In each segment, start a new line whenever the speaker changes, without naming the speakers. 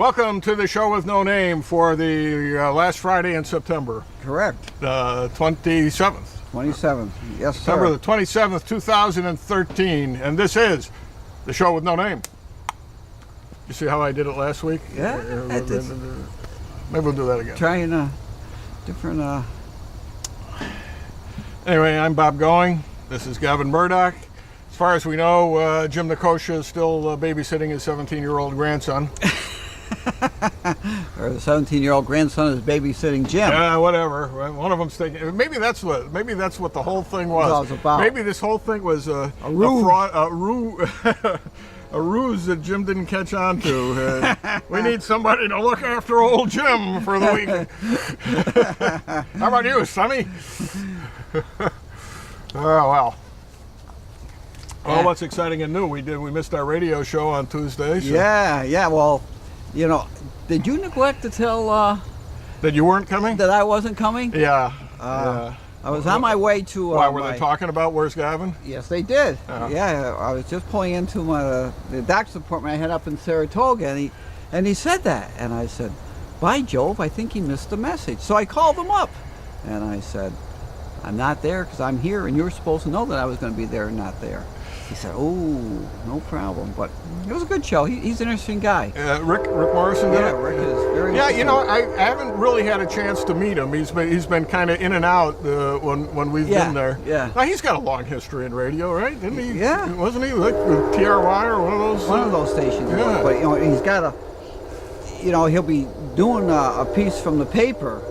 Welcome to the show with no name for the last Friday in September.
Correct.
27th.
27th. Yes, sir.
September the 27th, 2013. And this is the show with no name. You see how I did it last week?
Yeah.
Maybe we'll do that again.
Trying a different...
Anyway, I'm Bob Going. This is Gavin Murdoch. As far as we know, Jim Nikosha is still babysitting his 17-year-old grandson.
Or the 17-year-old grandson is babysitting Jim.
Yeah, whatever. One of them's taking. Maybe that's what the whole thing was.
All about.
Maybe this whole thing was a
ruse.
A ruse that Jim didn't catch on to. We need somebody to look after old Jim for the week. How about you, Sonny? Oh, well. Well, what's exciting and new? We missed our radio show on Tuesday. So.
Yeah. Well, you know, did you neglect to tell
that you weren't coming?
That I wasn't coming?
Yeah.
I was on my way to.
Why were they talking about where's Gavin?
Yes, they did. Yeah, I was just pulling into the doctor's appointment I had up in Saratoga, and he said that, and I said, "By Jove, I think he missed the message." So I called him up, and I said, "I'm not there because I'm here, and you were supposed to know that I was going to be there and not there." He said, "Oh, no problem." But it was a good show. He's an interesting guy.
Rick Morrison did it?
Rick is very
interesting. You know, I haven't really had a chance to meet him. He's been kind of in and out when we've been there.
Yeah.
Now, he's got a long history in radio, right? Didn't he?
Yeah.
Wasn't he like with TRY or one of those?
One of those stations.
Yeah.
But, you know, he's got he'll be doing a piece from the paper,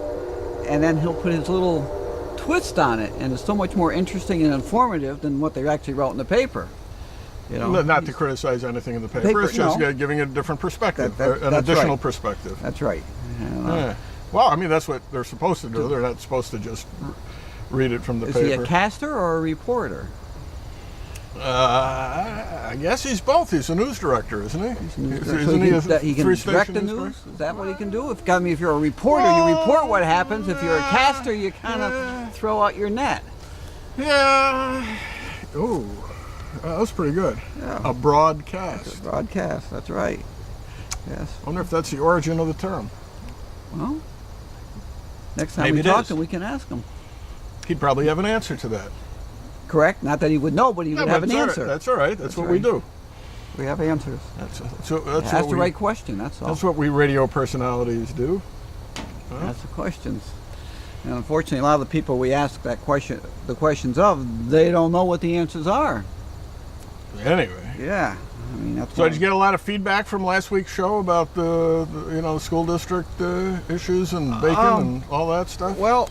and then he'll put his little twist on it, and it's so much more interesting and informative than what they actually wrote in the paper. You know,
not to criticize anything in the paper, it's just giving it a different perspective, an additional perspective.
That's right.
Yeah. Well, I mean, that's what they're supposed to do. They're not supposed to just read it from the paper.
Is he a caster or a reporter?
I guess he's both. He's a news director, isn't he?
He's a news director. So he can direct the news? Is that what he can do? If you're a reporter, you report what happens. If you're a caster, you kind of throw out your net.
Yeah. Ooh, that was pretty good.
Yeah.
A broadcast.
Broadcast, that's right. Yes.
I wonder if that's the origin of the term.
Well, next time we talk to him, we can ask him.
He'd probably have an answer to that.
Correct. Not that he would know, but he would have an answer.
That's all right. That's what we do.
We have answers.
That's
the right question. That's all.
That's what we radio personalities do.
That's the questions. And unfortunately, a lot of the people we ask the questions of, they don't know what the answers are.
Anyway.
Yeah. I mean, that's.
So did you get a lot of feedback from last week's show about the school district issues and bacon and all that stuff?
Well,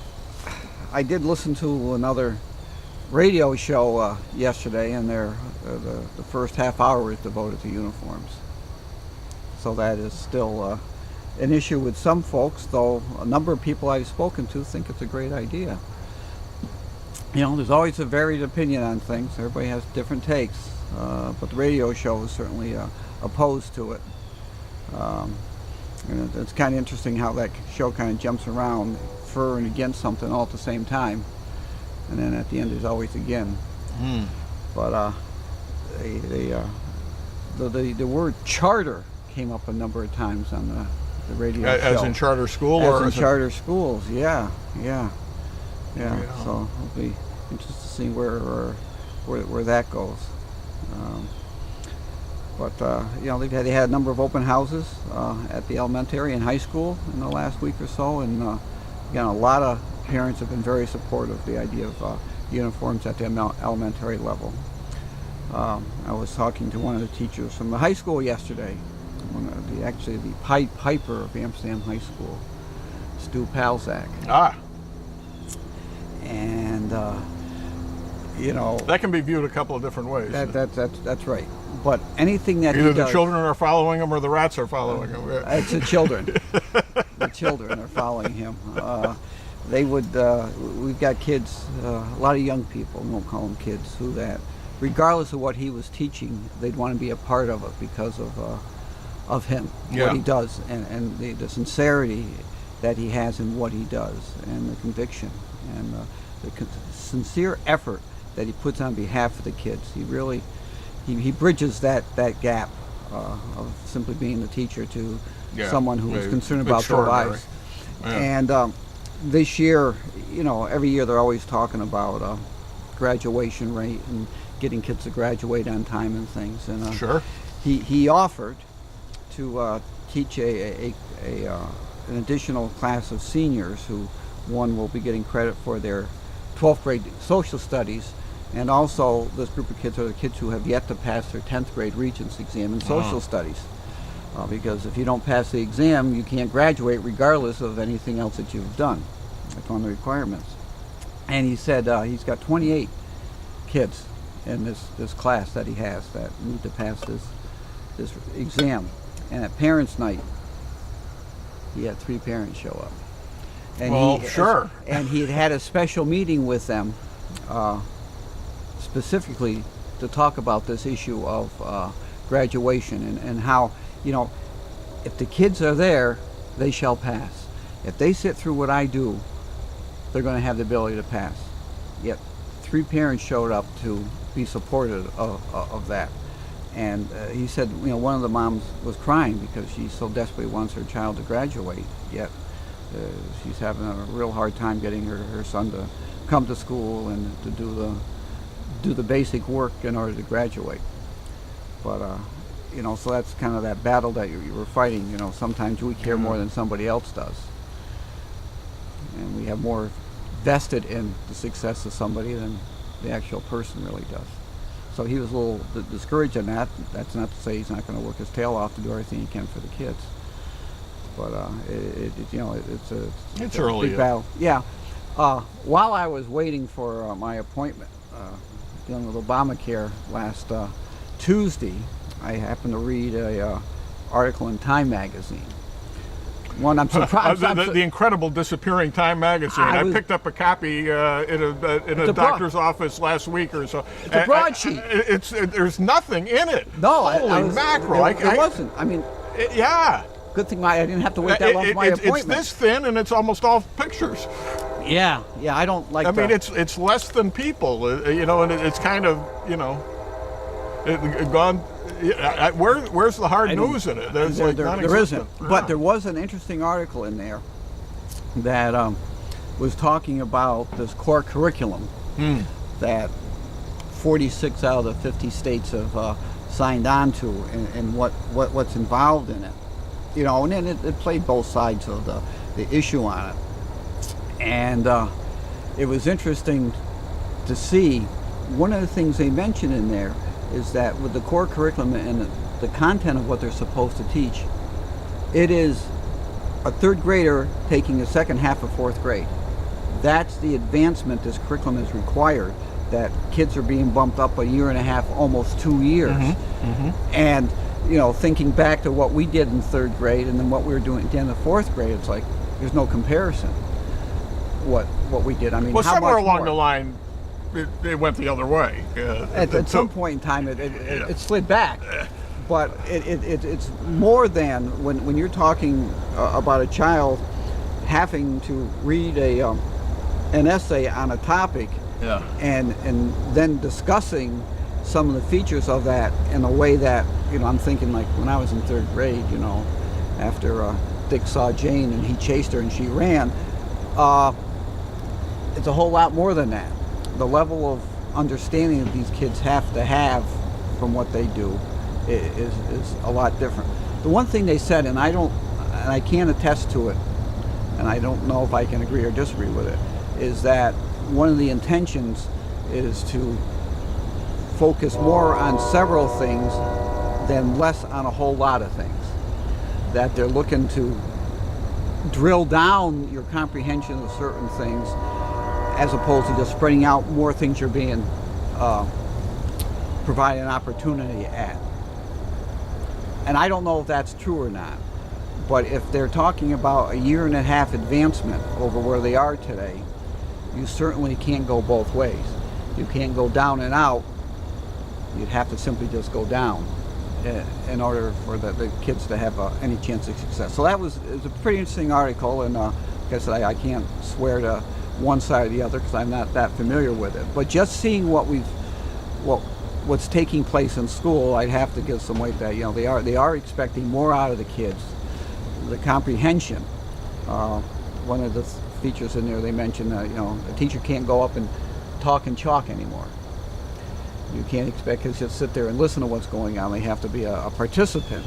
I did listen to another radio show yesterday, and the first half hour is devoted to uniforms. So that is still an issue with some folks, though a number of people I've spoken to think it's a great idea. You know, there's always a varied opinion on things. Everybody has different takes, but the radio show is certainly opposed to it. And it's kind of interesting how that show kind of jumps around for and against something all at the same time. And then at the end, there's always again. But the word charter came up a number of times on the radio show.
As in charter school?
As in charter schools, yeah. So it'll be interesting to see where that goes. They had a number of open houses at the elementary and high school in the last week or so, and again, a lot of parents have been very supportive of the idea of uniforms at the elementary level. I was talking to one of the teachers from the high school yesterday, the Pied Piper of Amsterdam High School, Stu Palzak. And
that can be viewed a couple of different ways.
That's right. But anything that
either the children are following him or the rats are following him.
It's the children. The children are following him. We've got kids, a lot of young people, we won't call them kids, regardless of what he was teaching, they'd want to be a part of it because of him, what he does, and the sincerity that he has in what he does, and the conviction, and the sincere effort that he puts on behalf of the kids. He really, he bridges that gap of simply being the teacher to
Yeah,
someone who is concerned about their
extraordinary.
lives.
Yeah.
And this year, every year they're always talking about graduation rate and getting kids to graduate on time and things. And
Sure.
he offered to teach an additional class of seniors who, one, will be getting credit for their 12th grade social studies, and also this group of kids are the kids who have yet to pass their 10th grade Regents exam in social studies. Because if you don't pass the exam, you can't graduate regardless of anything else that you've done. That's one of the requirements. And he said he's got 28 kids in this class that he has that need to pass this exam. And at parents' night, he had 3 parents show up. And
sure.
And he had a special meeting with them specifically to talk about this issue of graduation and how, if the kids are there, they shall pass. If they sit through what I do, they're going to have the ability to pass. Yet 3 parents showed up to be supportive of that. And he said, one of the moms was crying because she so desperately wants her child to graduate, yet she's having a real hard time getting her son to come to school and to do the basic work in order to graduate. But so that's kind of that battle that you were fighting. Sometimes we care more than somebody else does, and we have more vested in the success of somebody than the actual person really does. So he was a little discouraged in that. That's not to say he's not going to work his tail off to do everything he can for the kids. But it's a
early
big battle. Yeah. While I was waiting for my appointment dealing with Obamacare last Tuesday, I happened to read a article in Time magazine. One, I'm surprised.
The incredible disappearing Time magazine. I picked up a copy in a doctor's office last week or so.
It's a broadsheet.
There's nothing in it.
No,
holy mackerel!
There wasn't. I mean,
yeah.
Good thing I didn't have to wait that long for my appointment.
It's this thin, and it's almost all pictures.
Yeah. I don't like.
I mean, it's less than people, and it's kind of gone. Where's the hard news in it?
There isn't. But there was an interesting article in there that was talking about this core curriculum that 46 out of the 50 states have signed on to, and what's involved in it. And then it played both sides of the issue on it. And it was interesting to see, one of the things they mentioned in there is that with the core curriculum and the content of what they're supposed to teach, it is a 3rd grader taking the second half of 4th grade. That's the advancement this curriculum is required, that kids are being bumped up a year and a half, almost 2 years. And thinking back to what we did in 3rd grade and then what we were doing at the end of 4th grade, it's like there's no comparison what we did. I mean, how
somewhere
much
along
more?
the line it went the other way.
At some point in time, it slid back. But it's more than when you're talking about a child having to read an essay on a topic, and then discussing some of the features of that in a way that, I'm thinking like when I was in 3rd grade, after Dick saw Jane and he chased her and she ran, it's a whole lot more than that. The level of understanding that these kids have to have from what they do is a lot different. The one thing they said, and I can't attest to it, and I don't know if I can agree or disagree with it, is that one of the intentions is to focus more on several things than less on a whole lot of things. That they're looking to drill down your comprehension of certain things as opposed to just spreading out more things you're being provided an opportunity at. And I don't know if that's true or not, but if they're talking about a 1.5 year advancement over where they are today, you certainly can't go both ways. You can't go down and out. You'd have to simply just go down in order for the kids to have any chance of success. So it was a pretty interesting article, and like I said, I can't swear to one side or the other because I'm not that familiar with it. But just seeing what what's taking place in school, I'd have to give some weight that they are expecting more out of the kids. The comprehension. One of the features in there, they mentioned that a teacher can't go up and talk in chalk anymore. You can't expect kids to sit there and listen to what's going on. They have to be a participant,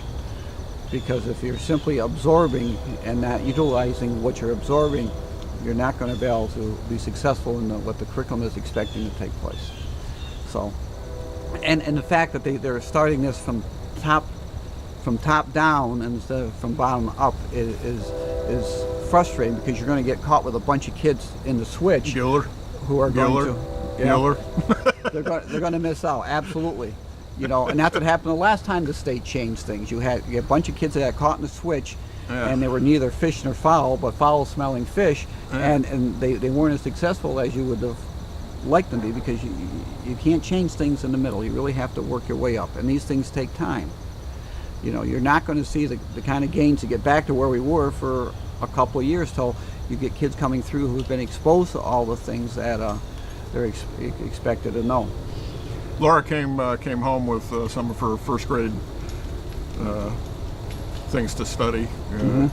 because if you're simply absorbing and not utilizing what you're absorbing, you're not going to be able to be successful in what the curriculum is expecting to take place. So, and the fact that they're starting this from top down instead of from bottom up is frustrating, because you're going to get caught with a bunch of kids in the switch who are going to they're going to miss out, absolutely. And that's what happened the last time the state changed things. You had a bunch of kids that got caught in the switch, and they were neither fish nor fowl, but foul-smelling fish, and they weren't as successful as you would have liked them to be, because you can't change things in the middle. You really have to work your way up, and these things take time. You're not going to see the kind of gains to get back to where we were for a couple of years till you get kids coming through who've been exposed to all the things that they're expected to know.
Laura came home with some of her first grade things to study, and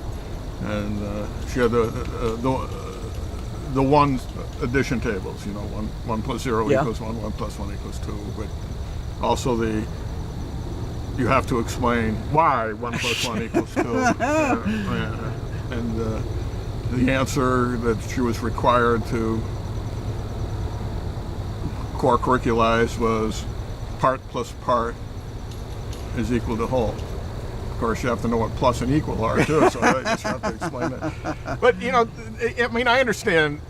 she had the one addition tables. 1 plus 0 equals 1, 1 plus 1 equals 2, but also you have to explain why 1 plus 1 equals 2. And the answer that she was required to core curricularized was part plus part is equal to whole. Of course, you have to know what plus and equal are too, so I just have to explain that. But I understand.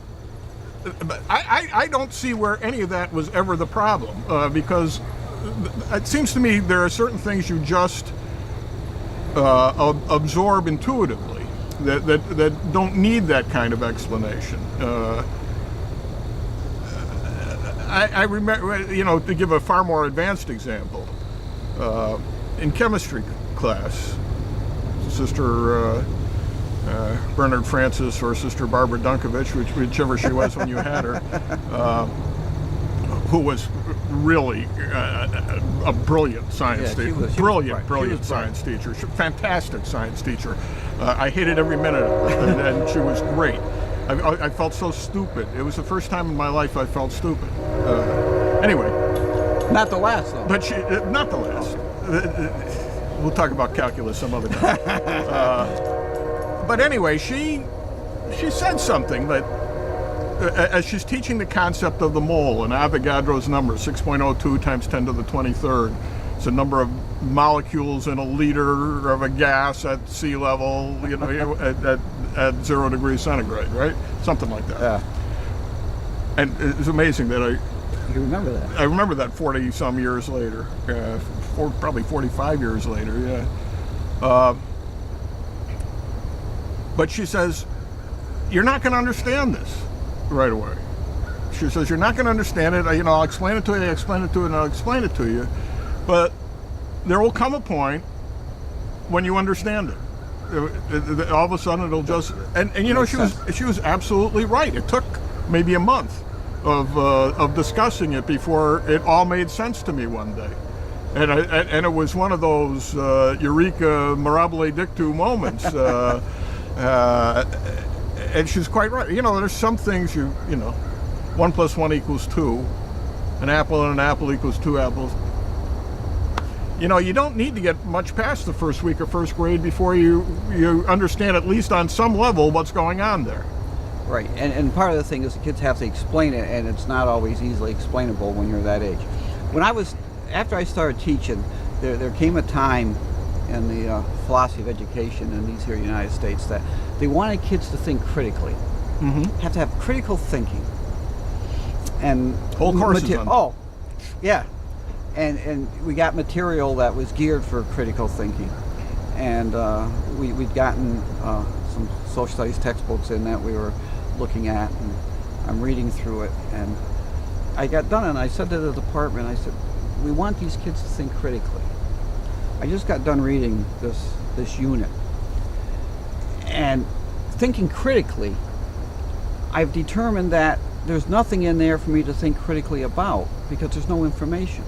But I don't see where any of that was ever the problem, because it seems to me there are certain things you just absorb intuitively that don't need that kind of explanation. I remember, to give a far more advanced example, in chemistry class, Sister Bernard Francis or Sister Barbara Dunkovich, whichever she was when you had her, who was really a brilliant science teacher, brilliant science teacher, fantastic science teacher. I hated every minute of it, and she was great. I felt so stupid. It was the first time in my life I felt stupid. Anyway.
Not the last, though.
But not the last. We'll talk about calculus some other time. But anyway, she said something that, as she's teaching the concept of the mole and Avogadro's number, 6.02 times 10 to the 23rd. It's a number of molecules in a liter of a gas at sea level, at 0 degrees centigrade, right? Something like that.
Yeah.
And it's amazing that
You remember that?
I remember that 40 some years later, probably 45 years later, yeah. But she says, you're not going to understand this right away. She says, you're not going to understand it. I'll explain it to you, and I'll explain it to you. But there will come a point when you understand it. All of a sudden it'll just, and she was absolutely right. It took maybe a month of discussing it before it all made sense to me one day. And it was one of those eureka mirabile dictu moments. And she's quite right. There's some things 1 plus 1 equals 2. An apple and an apple equals 2 apples. You don't need to get much past the first week of first grade before you understand, at least on some level, what's going on there.
Right, and part of the thing is the kids have to explain it, and it's not always easily explainable when you're that age. After I started teaching, there came a time in the philosophy of education in these here United States that they wanted kids to think critically.
Mm-hmm.
Have to have critical thinking. And
whole courses on that.
Oh, yeah. And we got material that was geared for critical thinking. And we'd gotten some social studies textbooks in that we were looking at, and I'm reading through it. And I got done, and I said to the department, I said, we want these kids to think critically. I just got done reading this unit. And thinking critically, I've determined that there's nothing in there for me to think critically about because there's no information.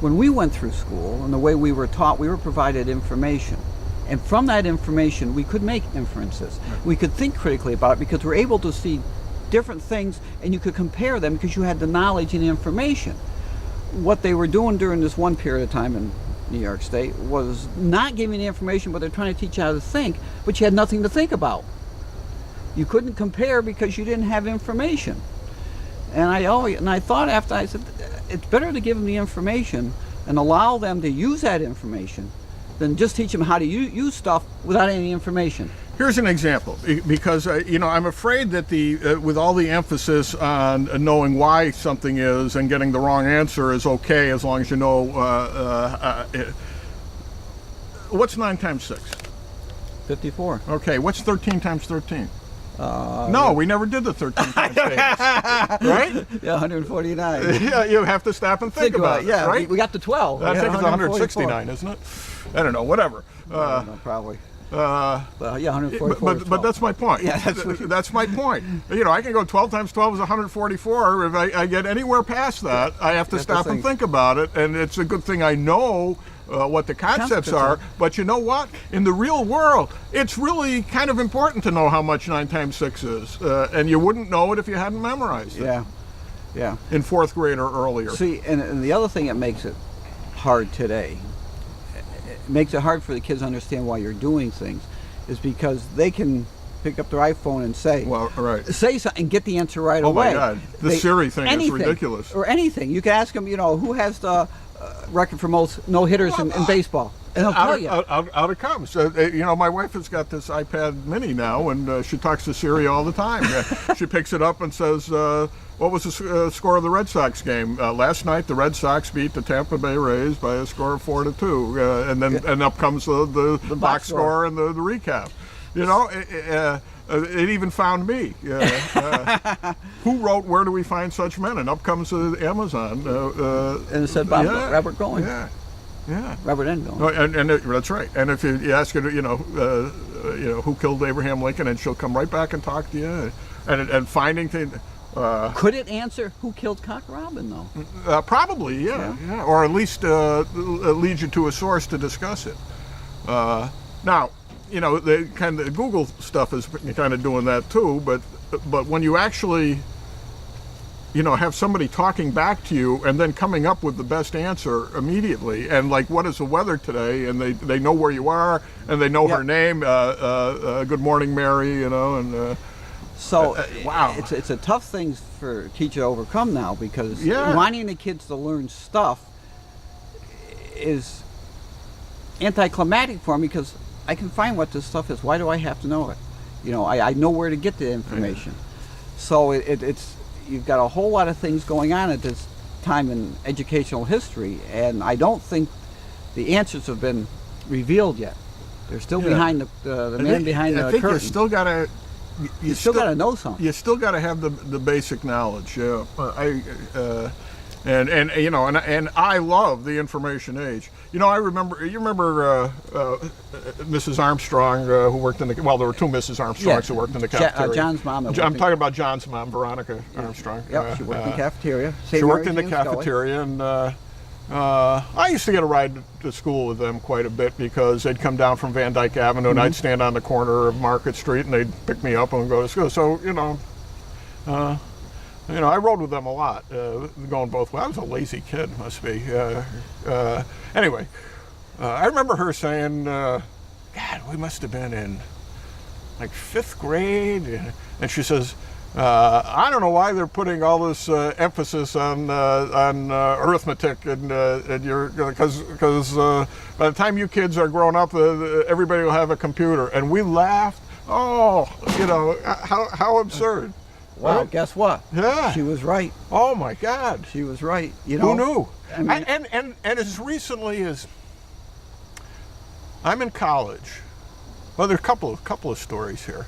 when we went through school and the way we were taught, we were provided information. And from that information, we could make inferences. We could think critically about it because we're able to see different things, and you could compare them because you had the knowledge and the information. What they were doing during this one period of time in New York State was not giving the information, but they're trying to teach you how to think, but you had nothing to think about. You couldn't compare because you didn't have information. And I thought after, I said, it's better to give them the information and allow them to use that information than just teach them how to use stuff without any information.
Here's an example, because I'm afraid that with all the emphasis on knowing why something is and getting the wrong answer is okay as long as you know what's 9 times 6?
54.
Okay, what's 13 times 13? No, we never did the 13 times tables, right?
Yeah, 149.
Yeah, you have to stop and think about it,
yeah,
right?
We got to 12.
I think it's 169, isn't it? I don't know, whatever.
No, probably.
Yeah,
144.
But that's my point.
Yeah,
that's my point. I can go 12 times 12 is 144. If I get anywhere past that, I have to stop and think about it. And it's a good thing I know what the concepts are. But you know what? In the real world, it's really kind of important to know how much 9 times 6 is. And you wouldn't know it if you hadn't memorized it.
Yeah.
In 4th grade or earlier.
See, and the other thing that makes it hard today, it makes it hard for the kids to understand why you're doing things, is because they can pick up their iPhone and say something and get the answer right away.
Oh my God, the Siri thing is ridiculous.
Or anything. You can ask them, who has the record for most no-hitters in baseball, and they'll tell you.
Out it comes. My wife has got this iPad Mini now, and she talks to Siri all the time. She picks it up and says, what was the score of the Red Sox game? Last night, the Red Sox beat the Tampa Bay Rays by a score of 4-2. And up comes the box score and the recap. It even found me. Who wrote "Where Do We Find Such Men?" And up comes Amazon.
And it said Robert Going.
Yeah.
Robert N. Going.
No, and that's right. And if you ask her, who killed Abraham Lincoln, and she'll come right back and talk to you. And finding things.
Could it answer who killed Cock Robin, though?
Probably, yeah. Or at least lead you to a source to discuss it. Now, the kind of Google stuff is kind of doing that too. But when you actually, have somebody talking back to you and then coming up with the best answer immediately, and like, what is the weather today? And they know where you are, and they know her name. Good morning, Mary. And.
So
wow,
it's a tough thing for a teacher to overcome now, because wanting the kids to learn stuff is anticlimactic for them, because I can find what this stuff is. Why do I have to know it? I know where to get the information. So it's you've got a whole lot of things going on at this time in educational history, and I don't think the answers have been revealed yet. They're still behind the man behind the curtain.
I think you still got to.
You still got to know something.
You still got to have the basic knowledge. Yeah, and I love the information age. I remember. You remember Mrs. Armstrong, who worked in the. Well, there were 2 Mrs. Armstrongs who worked in the cafeteria.
John's mom.
I'm talking about John's mom, Veronica Armstrong.
Yep, she worked in the cafeteria.
She worked in the cafeteria, and I used to get a ride to school with them quite a bit, because they'd come down from Van Dyke Avenue, and I'd stand on the corner of Market Street, and they'd pick me up and go to school. So I rode with them a lot, going both ways. I was a lazy kid, must be. Anyway, I remember her saying, "God, we must have been in like 5th grade," and she says, I don't know why they're putting all this emphasis on arithmetic, and because by the time you kids are grown up, everybody will have a computer. And we laughed. Oh, how absurd!
Well,
right?
Guess what?
Yeah,
she was right.
Oh my God,
she was right.
Who knew?
I mean,
and as recently as I'm in college. Well, there are a couple of stories here.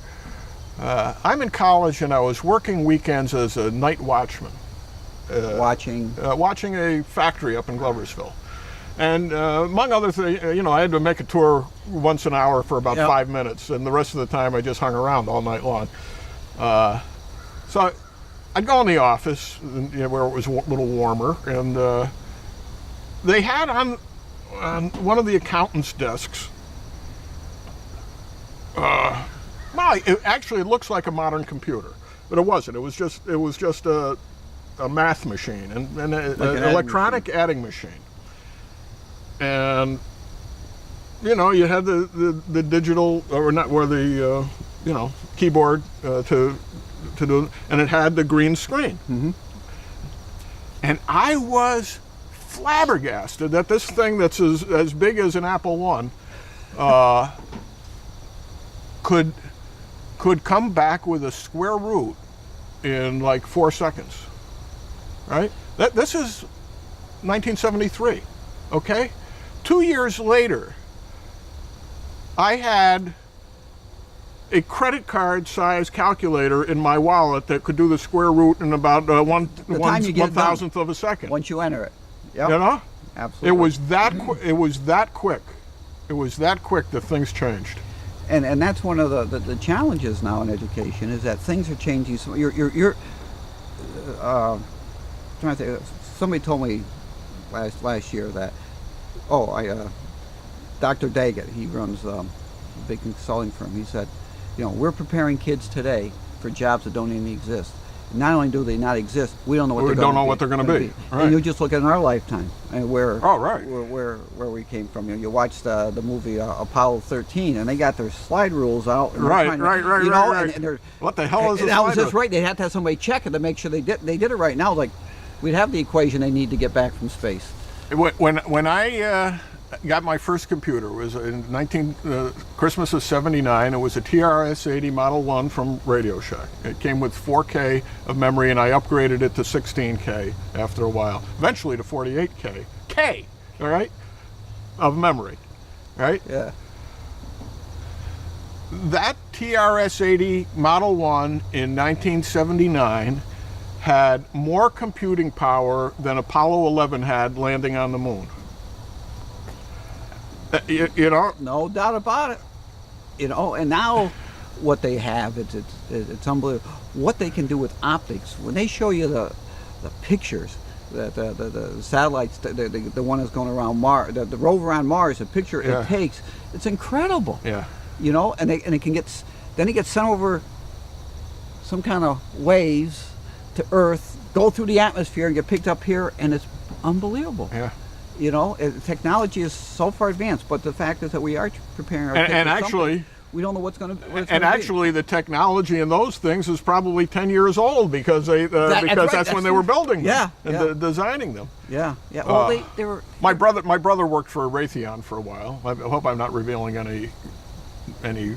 I'm in college, and I was working weekends as a night watchman. Watching a factory up in Gloversville. And among other things, I had to make a tour once an hour for about 5 minutes, and the rest of the time I just hung around all night long. So I'd go in the office, where it was a little warmer, and they had on one of the accountant's desks, well, it looks like a modern computer, but it wasn't. It was just a math machine and an electronic adding machine. And you know, you had the digital keyboard to do, and it had the green screen.
Mm-hmm.
And I was flabbergasted that this thing that's as big as an Apple I could come back with a square root in like 4 seconds. Right? This is 1973. Okay? 2 years later, I had a credit card size calculator in my wallet that could do the square root in about one thousandth of a second.
Once you enter it. Yep.
You know?
Absolutely.
It was that it was that quick. It was that quick that things changed.
And that's one of the challenges now in education, is that things are changing. So you're trying to think, somebody told me last year that Dr. Daggett, he runs a big consulting firm. He said, you know, we're preparing kids today for jobs that don't even exist. Not only do they not exist, we don't know what they're going to be. Right. And you just look at in our lifetime and where we came from. You know, you watched the movie Apollo 13, and they got their slide rules out. And
right.
And
what the hell is a slide
that was just
rule?
right. They had to have somebody check it to make sure they did it right. Now, like, we'd have the equation they need to get back from space.
When I got my first computer, it was in Christmas of '79. It was a TRS-80 Model 1 from Radio Shack. It came with 4K of memory, and I upgraded it to 16K after a while. Eventually to 48K. All right, of memory, right?
Yeah.
That TRS-80 Model 1 in 1979 had more computing power than Apollo 11 had landing on the moon. You know,
no doubt about it. You know, and now what they have, it's unbelievable what they can do with optics. When they show you the pictures, the satellites, the one that's going around Mars, the rover on Mars, the picture it takes, it's incredible.
Yeah.
You know, and it gets sent over some kind of waves to Earth, go through the atmosphere, and get picked up here, and it's unbelievable.
Yeah.
You know, technology is so far advanced, but the fact is that we are preparing our kids
and
for
actually,
something. We don't know what's going to.
And actually, the technology in those things is probably 10 years old because that's when they were building them and designing them.
Yeah. Well, they were.
My brother worked for Raytheon for a while. I hope I'm not revealing any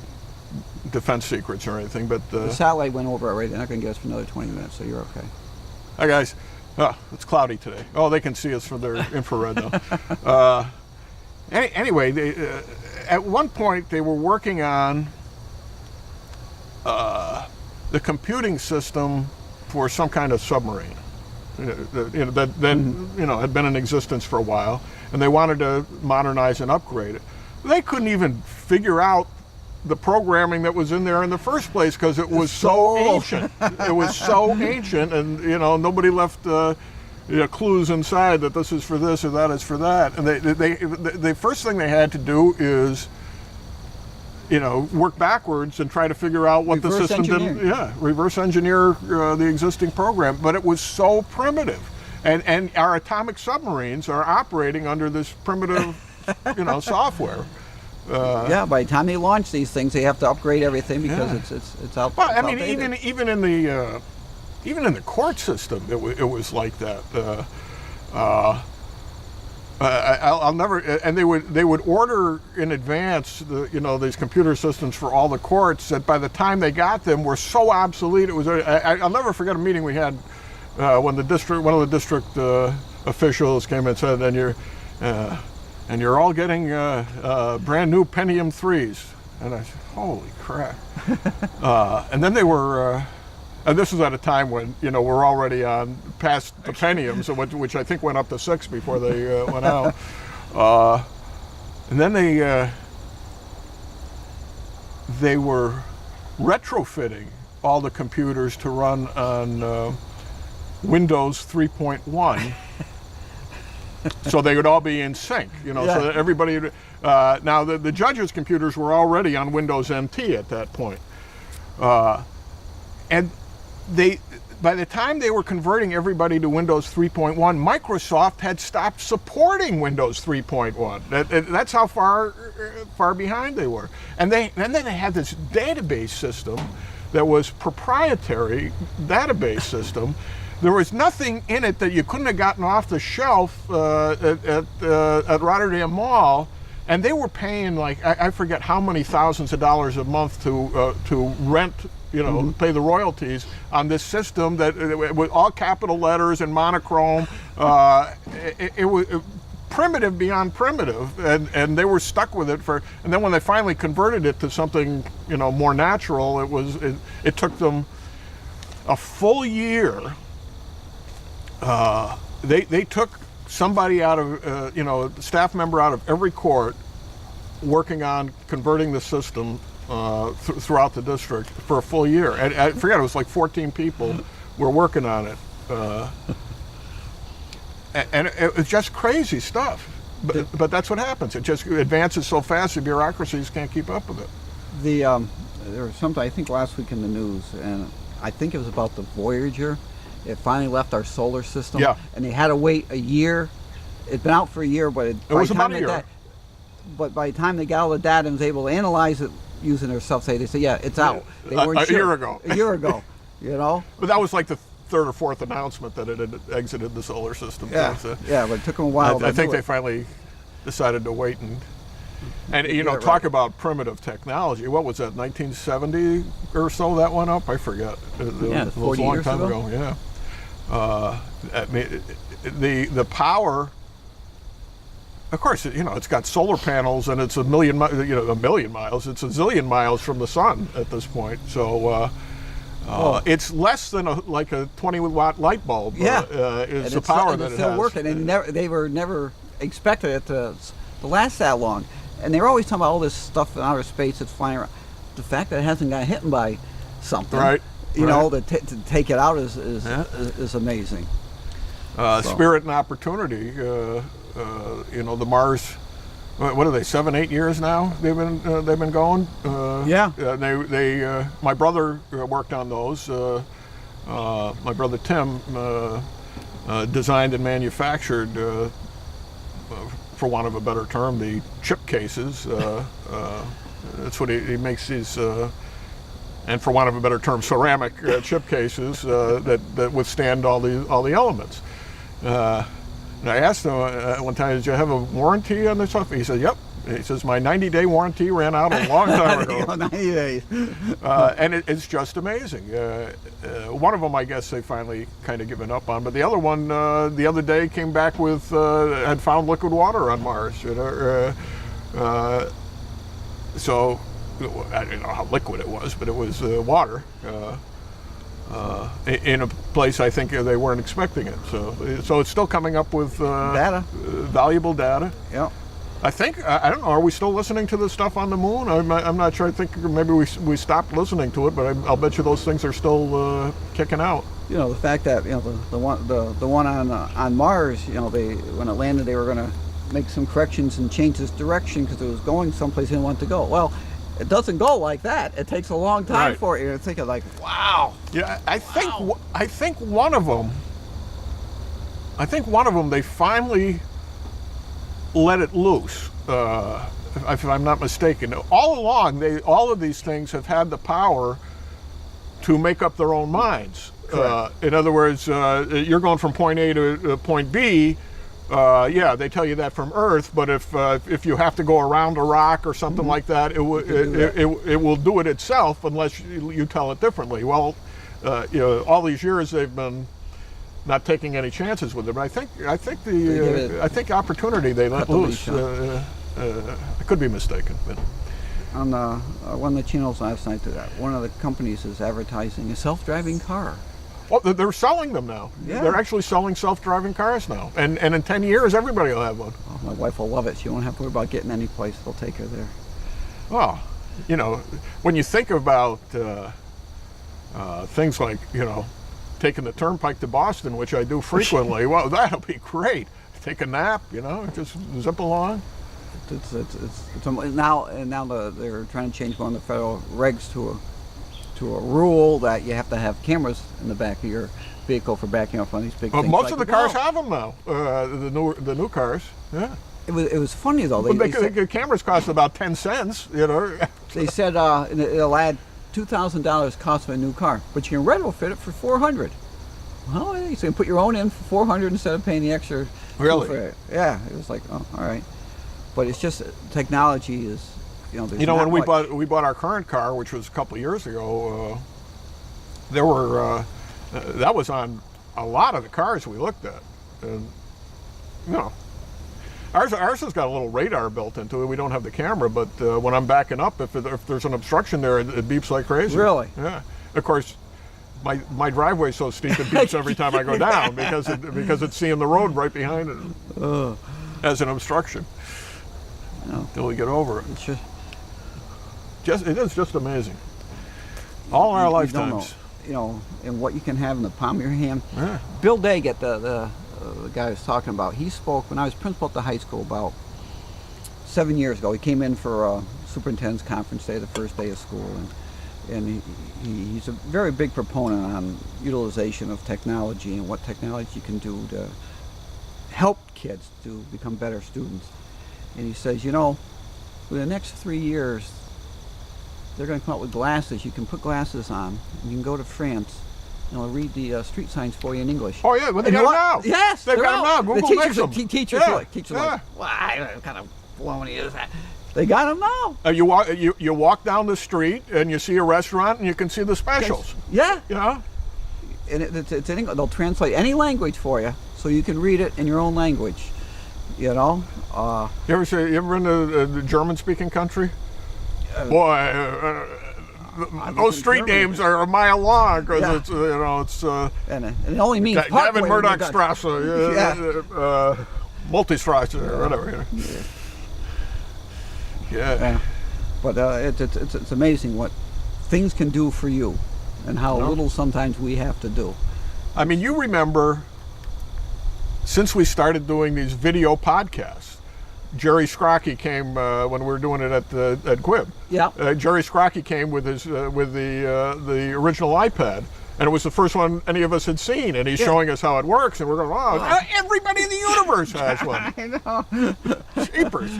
defense secrets or anything, but
the satellite went over already. They're not going to get us for another 20 minutes, so you're okay.
Hi guys. It's cloudy today. Oh, they can see us from their infrared though. Anyway, at one point they were working on the computing system for some kind of submarine that then had been in existence for a while, and they wanted to modernize and upgrade it. They couldn't even figure out the programming that was in there in the first place because it was so ancient. It was so ancient, and nobody left clues inside that this is for this or that is for that. And the first thing they had to do is work backwards and try to figure out what the system did. Yeah, reverse engineer the existing program. But it was so primitive, and our atomic submarines are operating under this primitive software.
By the time they launch these things, they have to upgrade everything because it's out.
Well, I mean, even in the court system, it was like that. I'll never. And they would order in advance these computer systems for all the courts that by the time they got them were so obsolete. It was. I'll never forget a meeting we had when one of the district officials came and said, and you're all getting brand new Pentium 3s. And I said, holy crap. And then they were, and this was at a time when, we're already on past the Pentiums, which I think went up to 6 before they went out. And then they were retrofitting all the computers to run on Windows 3.1. so they would all be in sync, so that everybody, now the judges' computers were already on Windows NT at that point. And by the time they were converting everybody to Windows 3.1, Microsoft had stopped supporting Windows 3.1. That's how far behind they were. And then they had this database system that was proprietary database system. There was nothing in it that you couldn't have gotten off the shelf at Rotterdam Mall, and they were paying like I forget how many thousands of dollars a month to rent, pay the royalties on this system that with all capital letters and monochrome. It was primitive beyond primitive, and they were stuck with it and then when they finally converted it to something more natural, it took them a full year. They took somebody out of a staff member out of every court working on converting the system throughout the district for a full year, and I forget, it was like 14 people were working on it. And it was just crazy stuff. But that's what happens. It just advances so fast, the bureaucracies can't keep up with it.
There was something, I think, last week in the news, and I think it was about the Voyager. It finally left our solar system.
Yeah.
And they had to wait a year. It'd been out for a year, but it
was about a year.
But by the time they got all the data and was able to analyze it using their stuff, they said, yeah, it's out. They weren't
a
sure.
year ago.
A year ago,
But that was like the third or fourth announcement that it had exited the solar system.
Yeah,
So,
yeah, but it took them a while.
I think they finally decided to wait and talk about primitive technology. What was that, 1970 or so that went up? I forget. It was
40
a long
years
time ago. Yeah. I mean, the power. Of course, it's got solar panels, and it's a million miles. It's a zillion miles from the sun at this point. So it's less than a 20-watt light bulb. Is the power that it has.
It's still working, and they were never expected it to last that long. And they were always talking about all this stuff in outer space that's flying around. The fact that it hasn't got hit by something,
right?
To take it out is amazing.
Spirit and opportunity. The Mars. What are they? 7-8 years now. They've been going. My brother worked on those. My brother Tim designed and manufactured, for want of a better term, the chip cases. That's what he makes these. And for want of a better term, ceramic chip cases that withstand all the elements. And I asked him one time, did you have a warranty on this stuff? He said, yep. He says, my 90-day warranty ran out a long time ago.
90 days.
And it's just amazing. One of them, I guess, they finally kind of given up on. But the other one, the other day, came back with, had found liquid water on Mars. So I don't know how liquid it was, but it was water. In a place I think they weren't expecting it, so it's still coming up with
data,
valuable data.
Yeah,
I think I don't know. Are we still listening to the stuff on the moon? I'm not sure. I think maybe we stopped listening to it, but I'll bet you those things are still kicking out.
The fact that the one on Mars, they when it landed they were going to make some corrections and change its direction because it was going someplace it didn't want to go. Well, it doesn't go like that. It takes a long time for it. You're thinking like, wow.
Yeah, I think one of them they finally let it loose. If I'm not mistaken, all along all of these things have had the power to make up their own minds. In other words, you're going from point A to point B. They tell you that from Earth, but if you have to go around a rock or something like that, it will do it itself unless you tell it differently. Well, all these years they've been not taking any chances with it. But I think opportunity they let loose. I could be mistaken. But.
On one of the channels last night, one of the companies is advertising a self-driving car.
Well, they're selling them now.
Yeah.
They're actually selling self-driving cars now. And in 10 years, everybody will have one.
Oh, my wife will love it. She won't have to worry about getting any place. They'll take her there.
Well, when you think about things like, taking the turnpike to Boston, which I do frequently, well, that'll be great. take a nap, just zip along.
Now they're trying to change one of the federal regs to a rule that you have to have cameras in the back of your vehicle for backing up on these big things.
Most of the cars have them now. The new cars. Yeah.
It was funny though.
The cameras cost about 10 cents.
They said it'll add $2,000 cost of a new car, but you can retrofit it for $400. Well, you can put your own in for $400 instead of paying the extra.
Really?
For it. Yeah. It was like, oh, all right. But it's just technology is, there's
when we
much.
bought our current car, which was a couple of years ago, there were that was on a lot of the cars we looked at, and ours has got a little radar built into it. We don't have the camera, but when I'm backing up, if there's an obstruction there, it beeps like crazy.
Really?
Yeah. Of course, my driveway's so steep it beeps every time I go down because it's seeing the road right behind it as an obstruction. Till we get over it. It is just amazing. All our lifetimes.
And what you can have in the palm of your hand.
Yeah.
Bill Daggett, the guy I was talking about, he spoke when I was principal at the high school about 7 years ago. He came in for a superintendent's conference day, the first day of school, and he's a very big proponent on utilization of technology and what technology can do to help kids to become better students. And he says, for the next 3 years, they're going to come out with glasses. You can put glasses on. And you can go to France, and they'll read the street signs for you in English.
Oh yeah, well, they got them now.
Yes,
they've got them now. Google makes them.
Teachers like, why? What kind of baloney is that? They got them now.
You walk down the street and you see a restaurant and you can see the specials.
Yeah.
And
it's in English. They'll translate any language for you, so you can read it in your own language. You ever
been to the German-speaking country? Boy, those street names are a mile long because it's
and it only means
Gavin Murdoch Strasse, Multistrasse, or whatever. Yeah.
But it's amazing what things can do for you, and how little sometimes we have to do.
I mean, you remember, since we started doing these video podcasts, Jerry Scrocky came when we were doing it at Quib.
Yeah.
Jerry Scrocky came with the original iPad, and it was the first one any of us had seen, and he's showing us how it works, and we're going, oh, everybody in the universe has one.
I know.
Jeepers.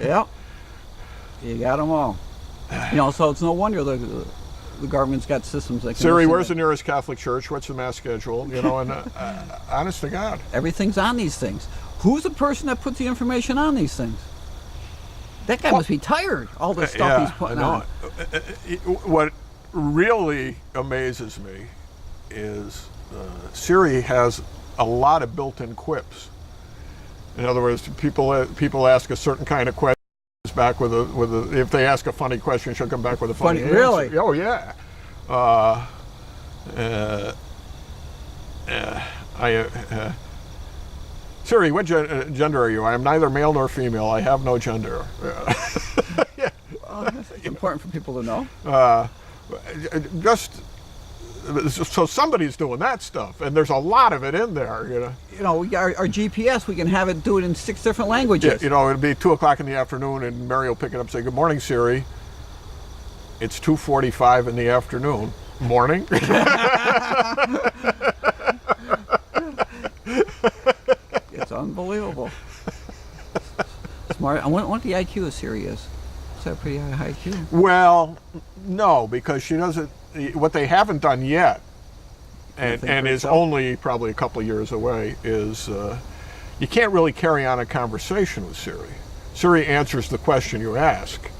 Yeah. You got them all. So it's no wonder the government's got systems that can.
Siri, where's the nearest Catholic church? What's the mass schedule? And honest to God,
everything's on these things. Who's the person that puts the information on these things? That guy must be tired. All the stuff he's putting on.
What really amazes me is Siri has a lot of built-in quips. In other words, people ask a certain kind of question. Back if they ask a funny question, she'll come back with a funny answer.
Really?
Oh yeah. Siri, what gender are you? I am neither male nor female. I have no gender.
Yeah. It's important for people to know.
So somebody's doing that stuff, and there's a lot of it in there.
Our GPS, we can have it do it in 6 different languages.
It'll be 2:00 in the afternoon, and Mary will pick it up and say, "Good morning, Siri. It's 2:45 in the afternoon. Morning."
It's unbelievable. Smart. I wonder what the IQ of Siri is. Is that a pretty high IQ?
Well, no, because she doesn't. What they haven't done yet, and is only probably a couple of years away, is you can't really carry on a conversation with Siri. Siri answers the question you ask,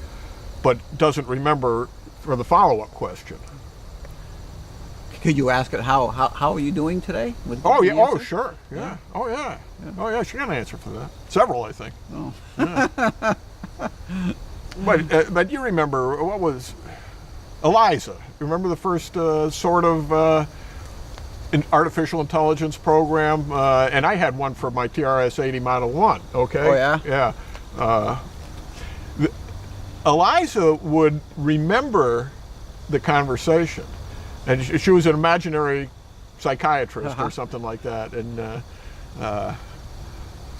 but doesn't remember for the follow-up question.
Could you ask it how are you doing today?
Oh yeah. Oh sure. Yeah. Oh yeah. Oh yeah. She got an answer for that. Several, I think.
Oh.
Yeah. But you remember what was Eliza? Remember the first sort of artificial intelligence program? And I had one for my TRS-80 Model 1. Okay.
Oh yeah.
Yeah. Eliza would remember the conversation. And she was an imaginary psychiatrist or something like that. And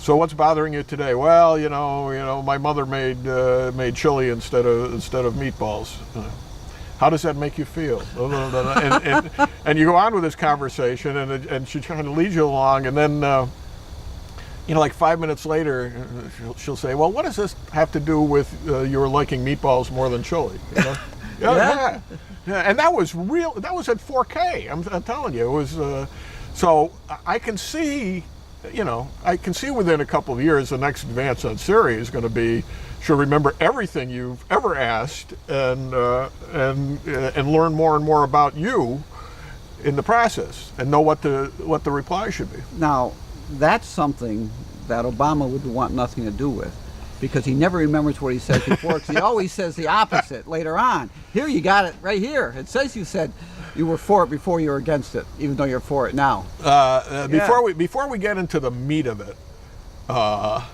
So what's bothering you today? Well, my mother made chili instead of meatballs. How does that make you feel? And you go on with this conversation, and she kind of leads you along, and then like 5 minutes later, she'll say, "Well, what does this have to do with your liking meatballs more than chili?" Yeah. And that was real. That was at 4K. I'm telling you, it was. So I can see. I can see within a couple of years the next advance on Siri is going to be, she'll remember everything you've ever asked and learn more and more about you in the process and know what the reply should be.
Now, that's something that Obama would want nothing to do with, because he never remembers what he said before, because he always says the opposite later on. Here, you got it right here. It says you said you were for it before you were against it, even though you're for it now.
Before we get into the meat of it, I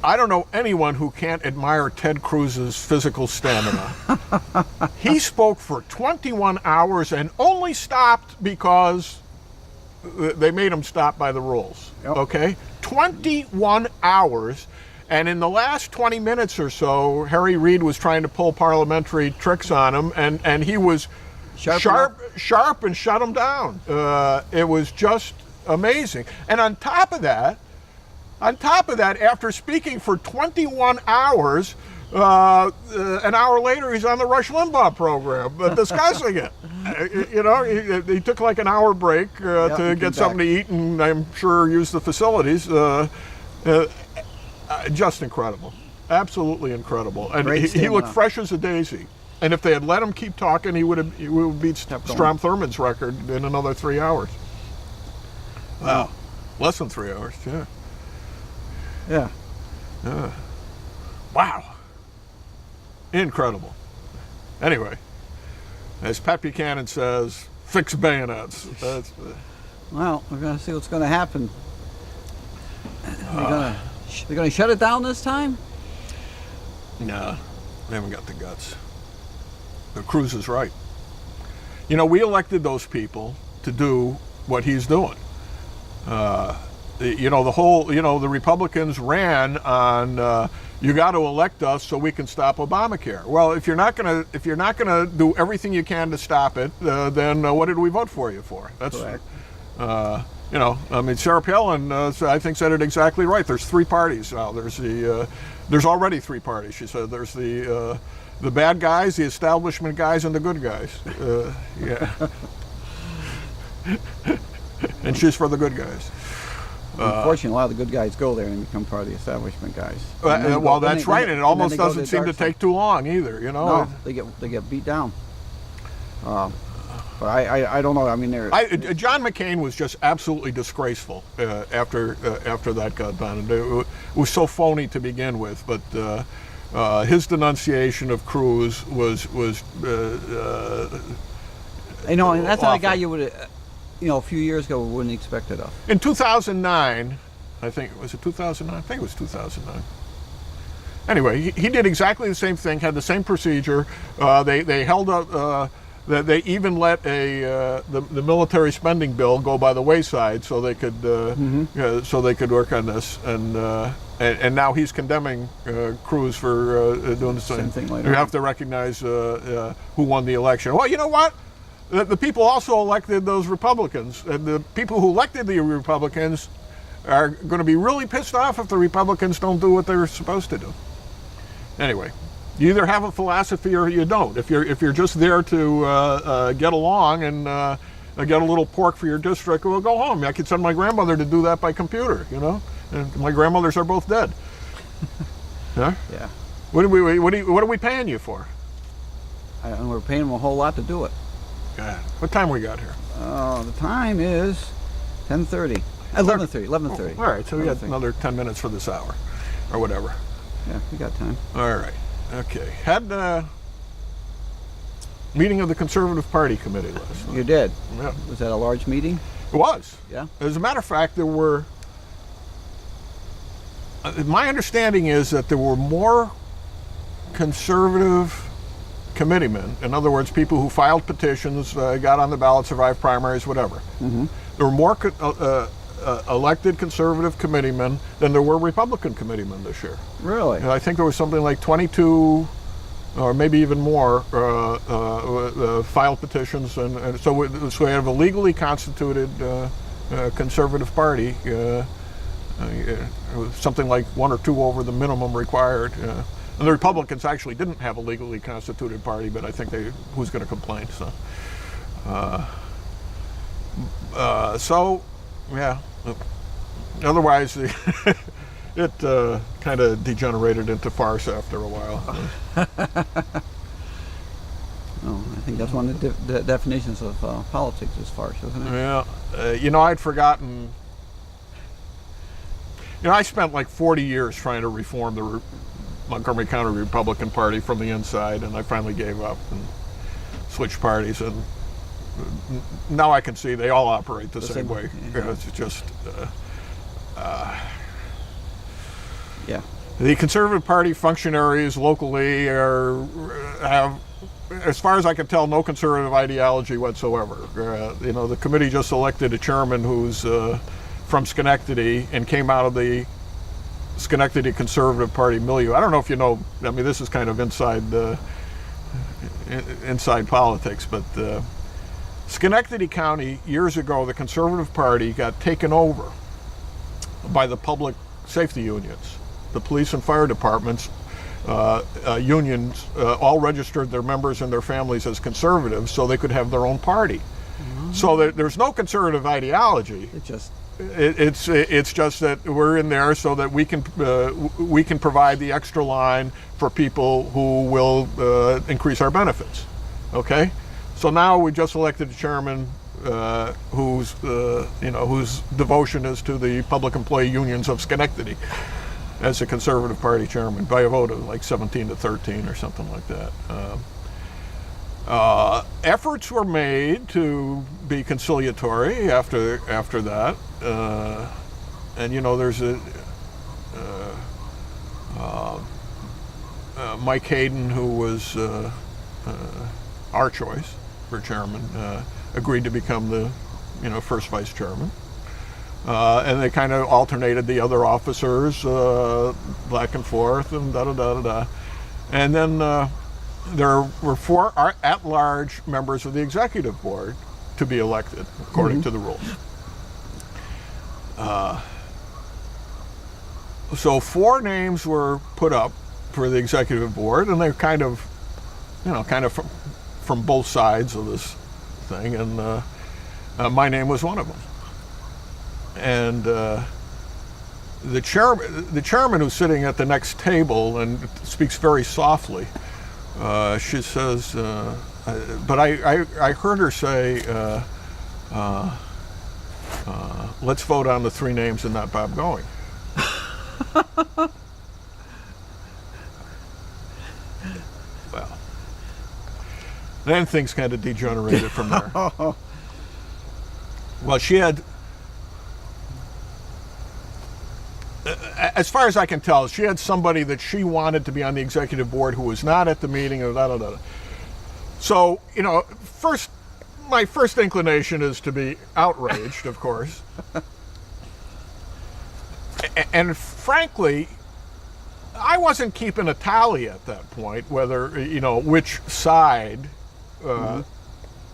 don't know anyone who can't admire Ted Cruz's physical stamina. He spoke for 21 hours and only stopped because they made him stop by the rules. Yep. Okay? 21 hours. And in the last 20 minutes or so, Harry Reid was trying to pull parliamentary tricks on him, and he was sharp and shut him down. It was just amazing. And on top of that, after speaking for 21 hours, an hour later he's on the Rush Limbaugh program discussing it. He took like an hour break to get something to eat, and I'm sure use the facilities. Just incredible, absolutely incredible. And he looked fresh as a daisy. And if they had let him keep talking, he would have beat Strom Thurmond's record in another 3 hours. Wow, less than 3 hours. Yeah. Wow. Incredible. Anyway, as Pat Buchanan says, fix bayonets.
Well, we're going to see what's going to happen. They're going to shut it down this time?
No, they haven't got the guts. Cruz is right. We elected those people to do what he's doing. The Republicans ran on you got to elect us so we can stop Obamacare. Well, if you're not gonna do everything you can to stop it, then what did we vote for you for? That's correct. Sarah Palin, I think, said it exactly right. There's three parties now. There's already three parties. She said there's the bad guys, the establishment guys, and the good guys. And she's for the good guys.
Unfortunately, a lot of the good guys go there and become part of the establishment guys.
That's right, and it almost doesn't seem to take too long either.
No, they get beat down. But I don't know. I mean,
John McCain was just absolutely disgraceful after that got done. It was so phony to begin with, but his denunciation of Cruz was
and that's not a guy you would. A few years ago, we wouldn't expect it of.
In 2009, I think, was it 2009? I think it was 2009. Anyway, he did exactly the same thing, had the same procedure. They held up, they even let the military spending bill go by the wayside so they could work on this. And now he's condemning Cruz for doing the same
thing later.
You have to recognize who won the election. Well, you know what? The people also elected those Republicans, and the people who elected the Republicans are going to be really pissed off if the Republicans don't do what they're supposed to do. Anyway, you either have a philosophy or you don't. If you're just there to get along and get a little pork for your district, well, go home. I could send my grandmother to do that by computer, And my grandmothers are both dead. Huh?
Yeah.
What are we paying you for?
And we're paying them a whole lot to do it.
God. What time we got here?
The time is 10:30. 11:30.
All right, so we got another 10 minutes for this hour, or whatever.
Yeah, we got time.
All right. Okay. Had a meeting of the Conservative Party Committee last night.
You did?
Yeah.
Was that a large meeting?
It was.
Yeah.
As a matter of fact, there were. My understanding is that there were more conservative committeemen, in other words, people who filed petitions, got on the ballot, survived primaries, whatever. Mm-hmm. There were more elected conservative committeemen than there were Republican committeemen this year.
Really?
And I think there was something like 22 or maybe even more filed petitions, and so we have a legally constituted conservative party, something like 1 or 2 over the minimum required. And the Republicans actually didn't have a legally constituted party, but I think who's going to complain? So, yeah. Otherwise, it kind of degenerated into farce after a while.
Oh, I think that's one of the definitions of politics is farce, isn't it?
Yeah. I'd forgotten. I spent like 40 years trying to reform the Montgomery County Republican Party from the inside, and I finally gave up and switched parties. And now I can see they all operate the same way.
Yeah.
It's just.
Yeah.
The Conservative Party functionaries locally have, as far as I can tell, no conservative ideology whatsoever. The committee just elected a chairman who's from Schenectady and came out of the Schenectady Conservative Party milieu. I don't know if you know. I mean, this is kind of inside politics, but Schenectady County years ago, the Conservative Party got taken over by the public safety unions. The police and fire departments unions all registered their members and their families as conservatives so they could have their own party. Mm-hmm. So there's no conservative ideology. It's just that we're in there so that we can provide the extra line for people who will increase our benefits. Okay, so now we just elected a chairman whose devotion is to the public employee unions of Schenectady as a Conservative Party chairman by a vote of like 17-13 or something like that. Efforts were made to be conciliatory after that, and there's Mike Hayden, who was our choice for chairman, agreed to become the first vice chairman. And they kind of alternated the other officers back and forth and da-da-da-da-da. And then there were 4 at-large members of the executive board to be elected, according to the rules. So 4 names were put up for the executive board, and they're kind of from both sides of this thing, and my name was one of them. And the chairman who's sitting at the next table and speaks very softly, she says, but I heard her say, let's vote on the 3 names and not Bob Going. Well, then things kind of degenerated from there. Well, she had, as far as I can tell, she had somebody that she wanted to be on the executive board who was not at the meeting, and da-da-da. So, my first inclination is to be outraged, of course. And frankly, I wasn't keeping a tally at that point, whether, which side,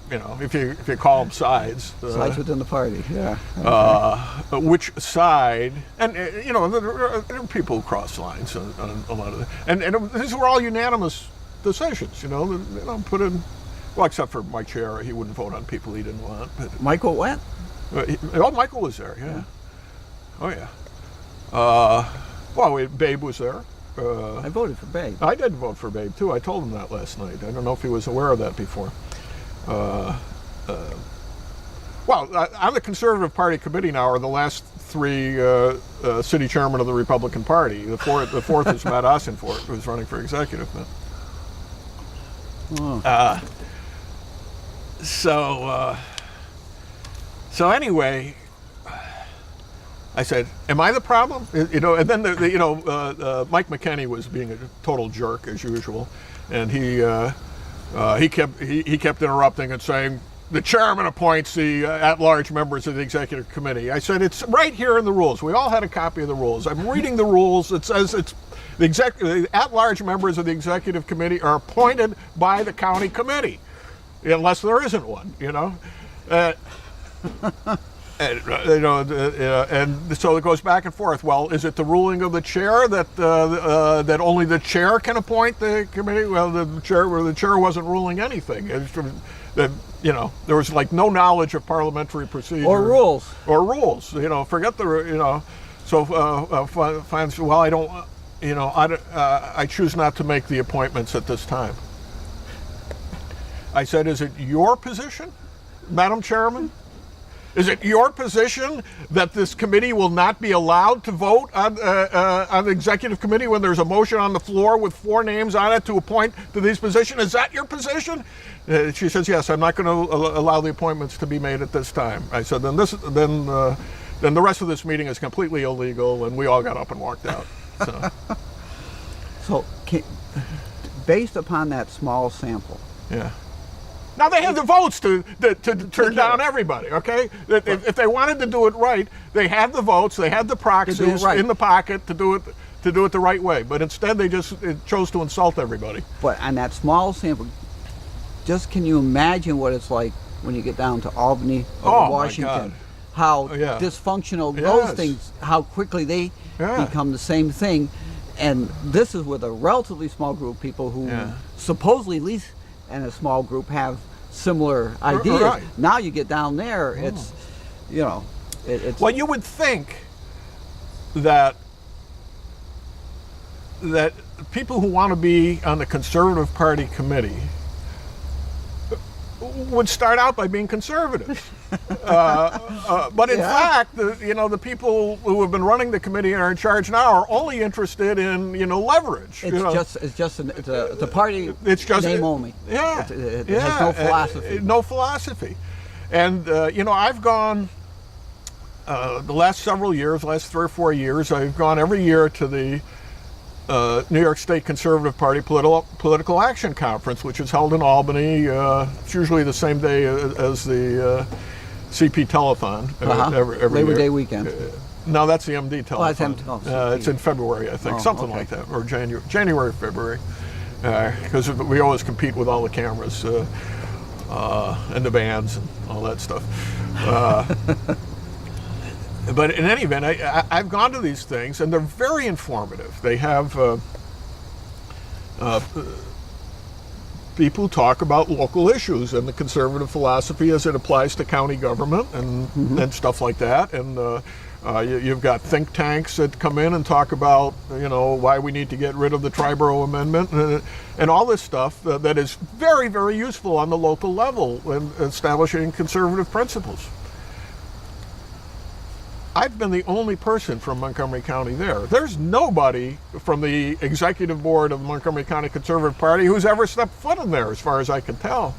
if you call them sides.
Sides within the party, yeah. Okay.
Which side, and there are people who cross lines on a lot of it. And these were all unanimous decisions, put in, well, except for my chair, he wouldn't vote on people he didn't want. But,
Michael went?
Michael was there, yeah. Oh, yeah. Babe was there.
I voted for Babe.
I did vote for Babe, too. I told him that last night. I don't know if he was aware of that before. On the Conservative Party committee now are the last 3 city chairmen of the Republican Party. The fourth is Matt Ossenfort, who's running for executive now.
Oh.
So anyway, I said, "Am I the problem?" And then Mike McKenney was being a total jerk as usual, and he kept interrupting and saying, the chairman appoints the at-large members of the executive committee. I said, it's right here in the rules. We all had a copy of the rules. I'm reading the rules. It says the at-large members of the executive committee are appointed by the county committee, unless there isn't one, you know. And so it goes back and forth. Well, is it the ruling of the chair that that only the chair can appoint the committee? Well, the chair wasn't ruling anything. You know, there was like no knowledge of parliamentary procedure
Or rules.
You know, forget the So finds, well, I don't. You know, I choose not to make the appointments at this time. I said, is it your position, Madam Chairman? Is it your position that this committee will not be allowed to vote on the executive committee when there's a motion on the floor with 4 names on it to appoint to these positions? Is that your position? She says, yes, I'm not going to allow the appointments to be made at this time. I said, then the rest of this meeting is completely illegal, and we all got up and walked out.
So based upon that small sample.
Yeah. Now they have the votes to turn down everybody. Okay, if they wanted to do it right, they had the votes, they had the proxies in the pocket to do it the right way. But instead, they just chose to insult everybody.
But on that small sample, just can you imagine what it's like when you get down to Albany or Washington?
My God.
How dysfunctional those things, how quickly they become the same thing. And this is with a relatively small group of people who supposedly, at least in a small group, have similar ideas.
Right.
Now you get down there, it's, you know, it's...
Well, you would think that people who want to be on the Conservative Party committee would start out by being conservative. But in fact, the people who have been running the committee and are in charge now are only interested in, leverage.
It's just a party name only.
Yeah.
It has no philosophy.
No philosophy. And, I've gone, the last several years, last 3 or 4 years, I've gone every year to the New York State Conservative Party Political Action Conference, which is held in Albany. It's usually the same day as the CP Telethon every
Labor
year.
Day weekend.
No, that's the MD Telethon. It's in February, I think, something like that, or January, February, because we always compete with all the cameras and the bands and all that stuff. But in any event, I've gone to these things, and they're very informative. They have people talk about local issues and the conservative philosophy as it applies to county government and stuff like that. And you've got think tanks that come in and talk about, why we need to get rid of the Triborough Amendment and all this stuff that is very, very useful on the local level in establishing conservative principles. I've been the only person from Montgomery County there. There's nobody from the executive board of the Montgomery County Conservative Party who's ever stepped foot in there, as far as I can tell.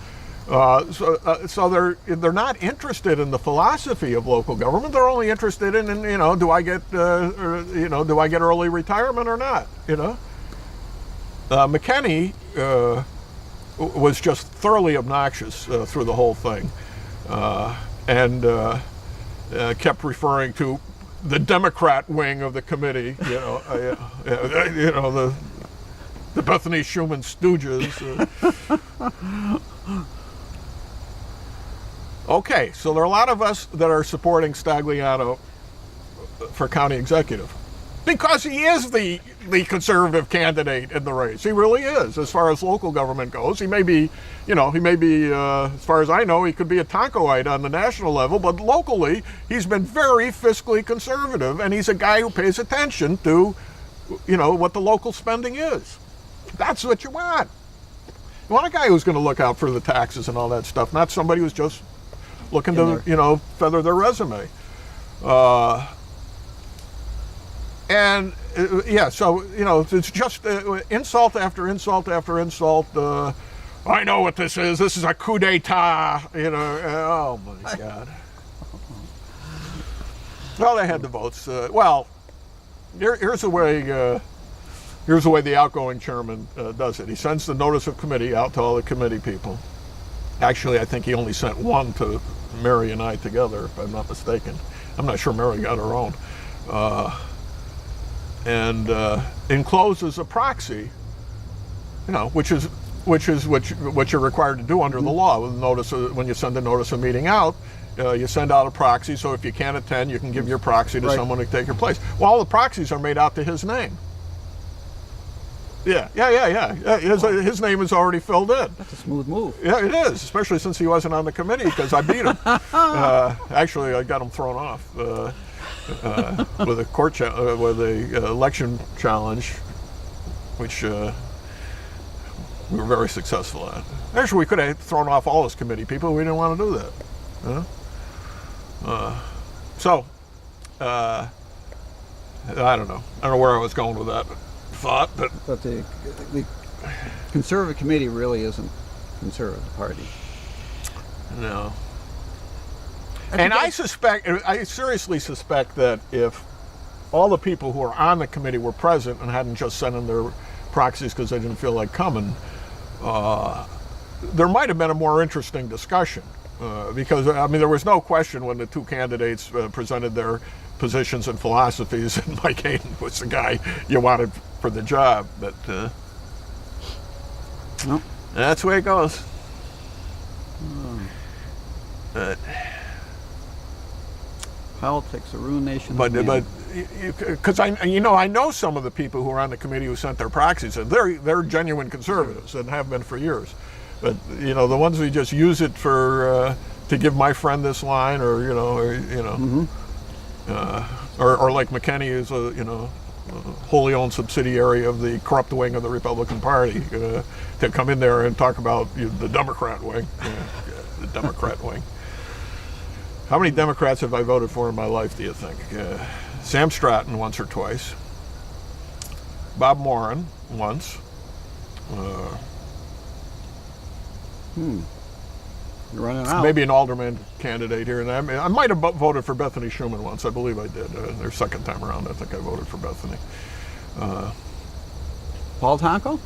So they're not interested in the philosophy of local government. They're only interested in do I get early retirement or not? McKinney was just thoroughly obnoxious through the whole thing, and kept referring to the Democrat wing of the committee, the Bethany Schumann stooges. Okay, so there are a lot of us that are supporting Stagliano for county executive because he is the conservative candidate in the race. He really is, as far as local government goes. He may be, as far as I know, he could be a Tonkoite on the national level, but locally, he's been very fiscally conservative, and he's a guy who pays attention to, what the local spending is. That's what you want. You want a guy who's going to look out for the taxes and all that stuff, not somebody who's just looking to, feather their resume. And so it's just insult after insult after insult. I know what this is. This is a coup d'état. Oh my God. Well, they had the votes. Here's the way. Here's the way the outgoing chairman does it. He sends the notice of committee out to all the committee people. Actually, I think he only sent one to Mary and I together, if I'm not mistaken. I'm not sure Mary got her own. And encloses a proxy, which is what you're required to do under the law. With notice when you send a notice of meeting out, you send out a proxy. So if you can't attend, you can give your proxy to someone to take your place. Well, all the proxies are made out to his name. Yeah. His name is already filled in.
That's a smooth move.
Yeah, it is, especially since he wasn't on the committee because I beat him. Actually, I got him thrown off with a with a election challenge, which we were very successful at. Actually, we could have thrown off all his committee people. We didn't want to do that. I don't know. I don't know where I was going with that thought, but
the conservative committee really isn't conservative party.
No. And I seriously suspect that if all the people who are on the committee were present and hadn't just sent in their proxies because they didn't feel like coming, there might have been a more interesting discussion. Because, there was no question when the two candidates presented their positions and philosophies, and Mike Hayden was the guy you wanted for the job. But
Nope.
That's the way it goes.
Politics, a ruined nation.
But because I know some of the people who are on the committee who sent their proxies, and they're genuine conservatives and have been for years. But the ones who just use it for to give my friend this line, or or like McKinney is a wholly owned subsidiary of the corrupt wing of the Republican Party, to come in there and talk about the Democrat wing, the Democrat wing. How many Democrats have I voted for in my life, do you think? Sam Stratton once or twice. Bob Moran once.
You're running out.
Maybe an alderman candidate here and there. I might have voted for Bethany Schuman once. I believe I did. Their second time around, I think I voted for Bethany.
Paul Tonko?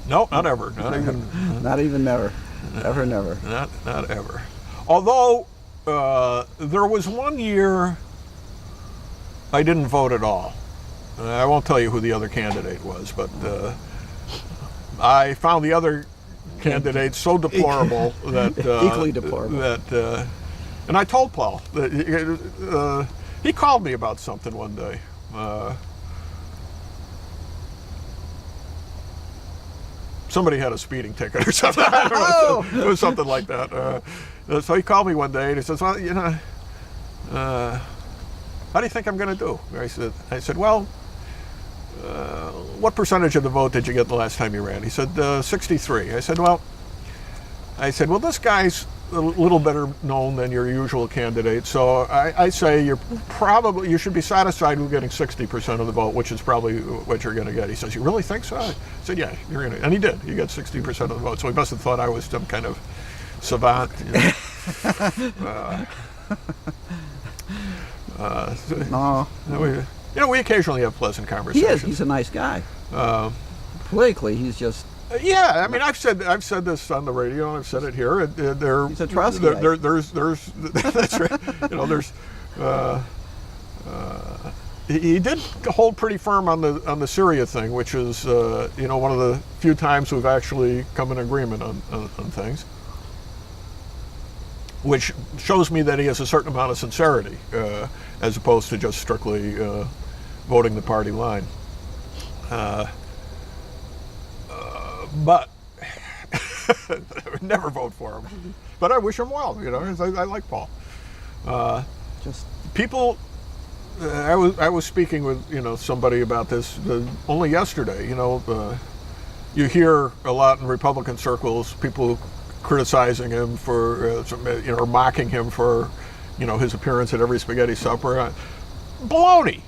No, not ever. Not even.
Not even never. Ever, never.
Not ever. Although there was one year I didn't vote at all. I won't tell you who the other candidate was, but I found the other candidate so deplorable that
equally deplorable.
And I told Paul that he called me about something one day. Somebody had a speeding ticket or something. I don't know, it was something like that. So he called me one day and he says, "Well, how do you think I'm going to do?" I said, "Well, what percentage of the vote did you get the last time you ran?" He said, 63. I said, well, this guy's a little better known than your usual candidate, so I say you should be satisfied with getting 60% of the vote, which is probably what you're going to get. He says, "You really think so?" I said, "Yeah, you're going to," and he did. He got 60% of the vote, so he must have thought I was some kind of savant.
No.
We occasionally have pleasant conversations.
He's a nice guy. Politically, he's just.
Yeah, I've said this on the radio and I've said it here.
He's a trust guy.
There's that's right. He did hold pretty firm on the Syria thing, which is one of the few times we've actually come in agreement on things, which shows me that he has a certain amount of sincerity, as opposed to just strictly voting the party line. But I would never vote for him. But I wish him well. I like Paul.
Just
people. I was speaking with somebody about this only yesterday. You hear a lot in Republican circles people criticizing him for or mocking him for his appearance at every spaghetti supper. Baloney.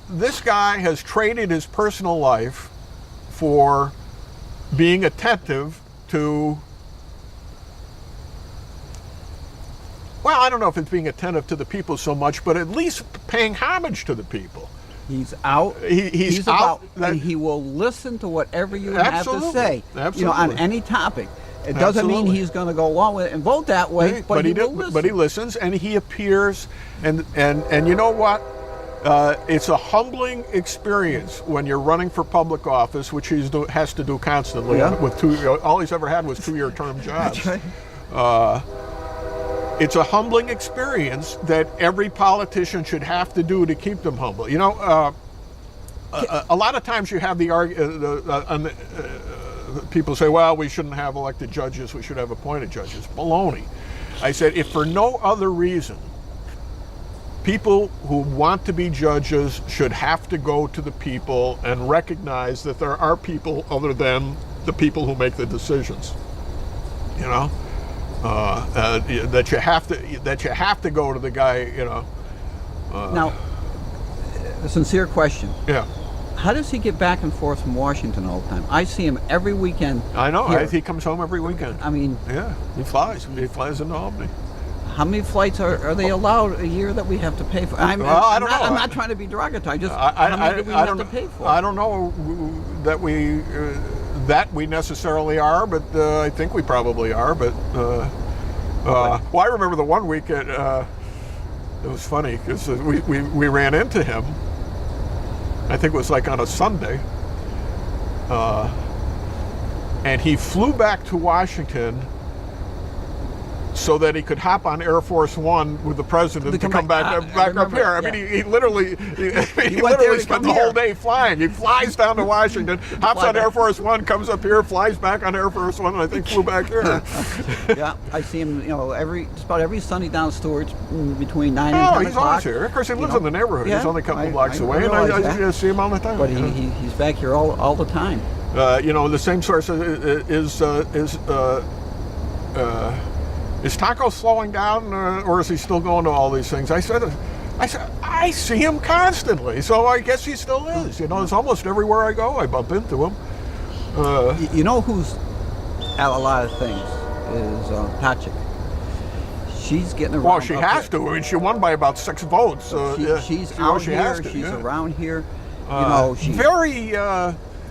This guy has traded his personal life for being attentive to, well, I don't know if it's being attentive to the people so much, but at least paying homage to the people.
He's out.
He's out.
And he will listen to whatever you
Absolutely.
have to say.
Absolutely.
On any topic. It doesn't mean he's going to go along with it and vote that way, but he will listen.
But he listens, and he appears, and you know what? It's a humbling experience when you're running for public office, which he has to do constantly.
Yeah.
With all he's ever had was 2-year term jobs.
That's right.
It's a humbling experience that every politician should have to do to keep them humble. You know, a lot of times you have the argument. People say, well, we shouldn't have elected judges, we should have appointed judges. Baloney. I said, if for no other reason, people who want to be judges should have to go to the people and recognize that there are people other than the people who make the decisions. You know, that you have to go to the guy. You know.
Now, a sincere question.
Yeah.
How does he get back and forth from Washington all the time? I see him every weekend.
I know.
Here.
He comes home every weekend.
I mean,
yeah, he flies. He flies into Albany.
How many flights are they allowed a year that we have to pay for? I don't know. I'm not trying to be derogatory. Just how many do we have to pay for?
I don't know that we necessarily are, but I think we probably are. But well, I remember the one week it was funny because we ran into him. I think it was like on a Sunday, and he flew back to Washington so that he could hop on Air Force One with the president to come back up here. I mean, he literally spent the whole day flying. He flies down to Washington, hops on Air Force One, comes up here, flies back on Air Force One, and I think flew back here.
Yeah, I see him. You know, just about every Sunday down Stewart's between 9 and 10
o'clock. Oh, he's always here. Of course, he lives in the neighborhood.
Yeah,
he's only a couple blocks away, and I see him all the time.
But he's back here all the time.
You know, the same source is Taco slowing down, or is he still going to all these things? I said, I see him constantly, so I guess he still is. You know, it's almost everywhere I go, I bump into him.
You know who's at a lot of things is Tachik. She's getting around.
Well, she has to. I mean, she won by about 6 votes.
She's out here. She's around here. You know, she's
very.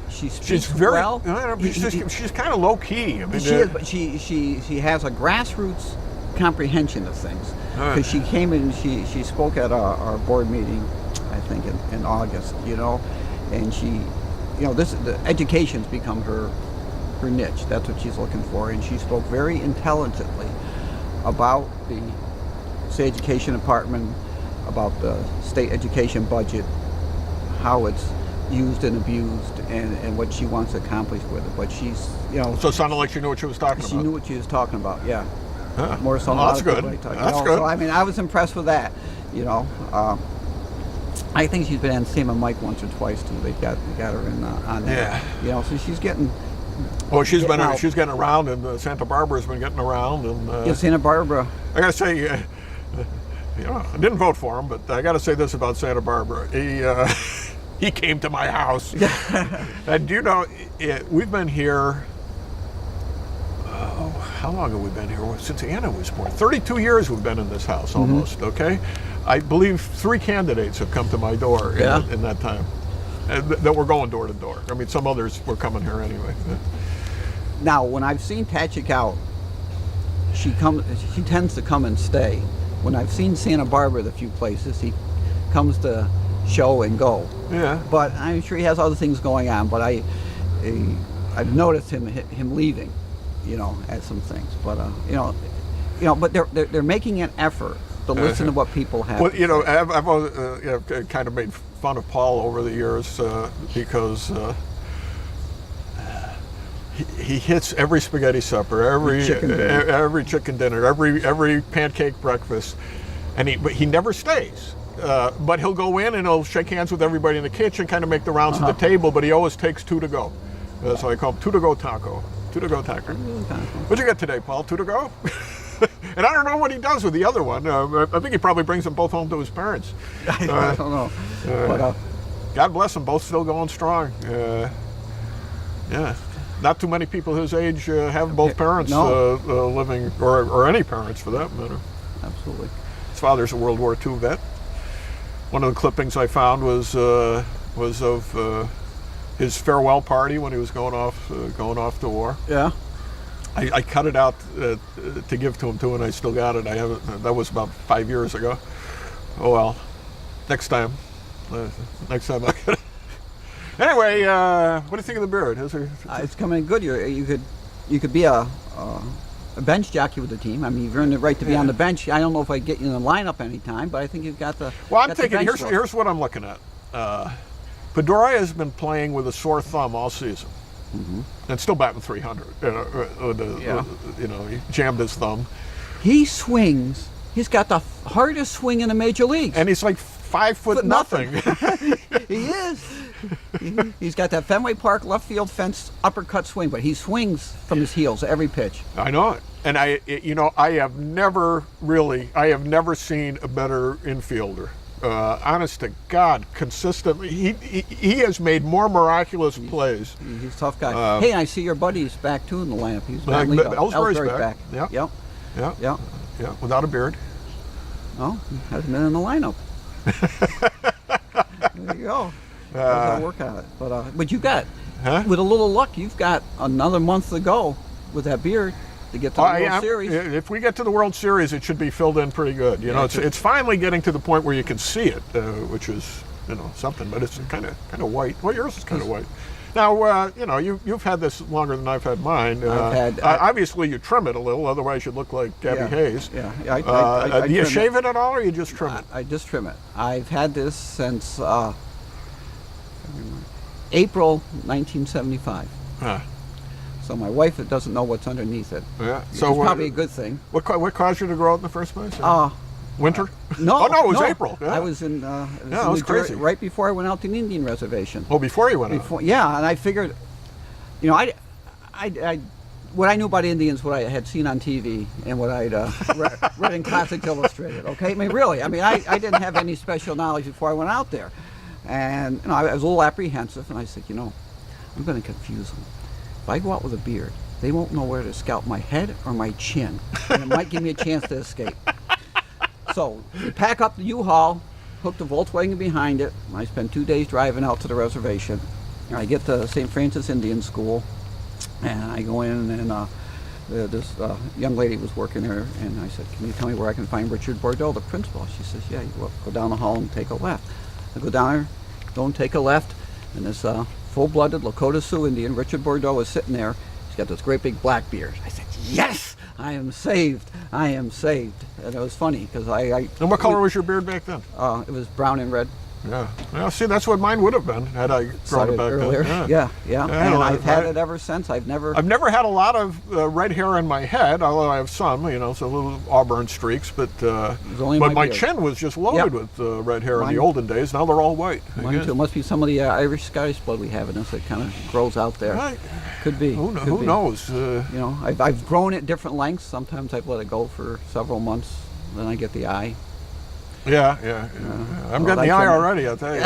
She's
very
well.
She's kind of low key. I mean,
she is, but she has a grassroots comprehension of things. Because she came in, she spoke at our board meeting, I think in August. You know, and the education's become her niche. That's what she's looking for, and she spoke very intelligently about the state education department, about the state education budget, how it's used and abused, and what she wants to accomplish with it. But she's, you know.
So it sounded like she knew what she was talking about.
She knew what she was talking about, yeah.
Huh.
More so than
that's good. That's good.
So, I mean, I was impressed with that, you know. I think she's been on Sam and Mike once or twice, too. They got her in on that. Yeah. You know, so she's getting...
Well, she's getting around, and Santa Barbara's been getting around. And
Santa Barbara.
I got to say, you know, I didn't vote for him, but I got to say this about Santa Barbara. He came to my house. And you know, we've been here, how long have we been here? Since Anna was born. 32 years we've been in this house almost, okay? I believe 3 candidates have come to my door in that time. That were going door to door. I mean, some others were coming here anyway.
Now, when I've seen Tachik out, she tends to come and stay. When I've seen Santa Barbara the few places, he comes to show and go.
Yeah.
But I'm sure he has other things going on. But I've noticed him leaving, you know, at some things. But you know, but they're making an effort to listen to what people have.
Well, you know, I've always, kind of made fun of Paul over the years because he hits every spaghetti supper, every chicken dinner, every pancake breakfast, but he never stays. But he'll go in and he'll shake hands with everybody in the kitchen, kind of make the rounds of the table, but he always takes 2 to go. So I call him 2 to go taco. 2 to go taco. What'd you get today, Paul? 2 to go? And I don't know what he does with the other one. I think he probably brings them both home to his parents.
I don't know. But,
God bless them, both still going strong. Yeah. Not too many people his age have both parents living, or any parents for that matter.
Absolutely.
His father's a World War II vet. one of the clippings I found was of his farewell party when he was going off to war.
Yeah.
I cut it out to give to him too, and I still got it. I haven't. That was about 5 years ago. Oh well. Next time. Next time I get it. Anyway, what do you think of the beard?
It's coming good. You could be a bench jockey with the team. I mean, you've earned the right to be on the bench. I don't know if I get you in the lineup anytime, but I think you've got the.
Well, I'm thinking. Here's what I'm looking at. Pedroia has been playing with a sore thumb all season, and still batting 300. He jammed his thumb.
He swings. He's got the hardest swing in the major leagues.
And he's like 5 foot nothing.
He is. He's got that Fenway Park left field fence uppercut swing, but he swings from his heels every pitch.
I know it. And I have never seen a better infielder. Honest to God, consistently, he has made more miraculous plays.
He's a tough guy. Hey, I see your buddy's back too in the lineup. He's back.
Ellsbury's back.
Yep.
Yeah, without a beard.
Oh, he hasn't been in the lineup. There you go. I'll work on it. But you got, with a little luck, you've got another month to go with that beard to get to the World Series.
If we get to the World Series, it should be filled in pretty good. It's finally getting to the point where you can see it, which is something. But it's kind of white. Well, yours is kind of white. Now, you've had this longer than I've had mine. Obviously, you trim it a little, otherwise you look like Gabby Hayes.
Yeah.
Do you shave it at all, or you just trim it?
I just trim it. I've had this since April 1975. So my wife doesn't know what's underneath it.
Yeah.
So it's probably a good thing.
What caused you to grow it in the first place? Winter?
No.
Oh, no, it was April. Yeah.
I was in.
It was crazy.
Right before I went out to the Indian Reservation.
Oh, before you went out?
Yeah, and I figured, what I knew about Indians, what I had seen on TV, and what I'd read in Classics Illustrated. Okay, I mean, really, I didn't have any special knowledge before I went out there, and I was a little apprehensive, and I said, I'm going to confuse them. If I go out with a beard, they won't know where to scalp my head or my chin, and it might give me a chance to escape. So you pack up the U-Haul, hook the Volkswagen behind it. I spend 2 days driving out to the reservation. I get to St. Francis Indian School, and I go in, and this young lady was working there, and I said, "Can you tell me where I can find Richard Bordeaux, the principal?" She says, "Yeah, you go down the hall and take a left." I go down there, don't take a left, and this full-blooded Lakota Sioux Indian, Richard Bordeaux, is sitting there. He's got this great big black beard. I said, "Yes! I am saved. I am saved." And it was funny because I
And what color was your beard back then?
It was brown and red.
Yeah. Well, see, that's what mine would have been had I grown it back
earlier.
then.
Yeah. And I've had it ever since. I've never
had a lot of red hair in my head, although I have some, so little auburn streaks. But my chin was just loaded with red hair in the olden days. Now they're all white.
Mine too. It must be some of the Irish Scottish blood we have in us that kind of grows out there.
Right.
Could be.
Who knows?
I've grown it different lengths. Sometimes I've let it go for several months. Then I get the eye.
Yeah. I'm getting the eye already, I'll tell you.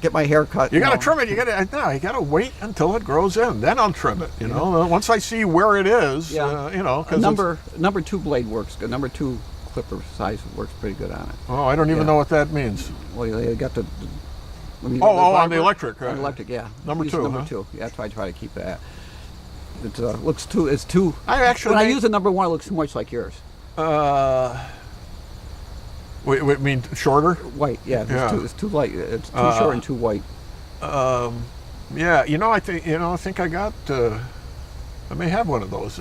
Get my hair cut.
You got to trim it. You got to wait until it grows in. Then I'll trim it. Once I see where it is.
Number 2 blade works good. Number 2 clipper size works pretty good on it.
Oh, I don't even know what that means.
Well, you got the.
On the electric.
On the electric, yeah.
Number 2.
Number 2. Yeah, that's why I try to keep that. It looks too. It's too.
When
I use a number 1, it looks too much like yours.
Wait, mean shorter?
White, yeah. It's too light. It's too short and too white.
Yeah, I think I got. I may have one of those.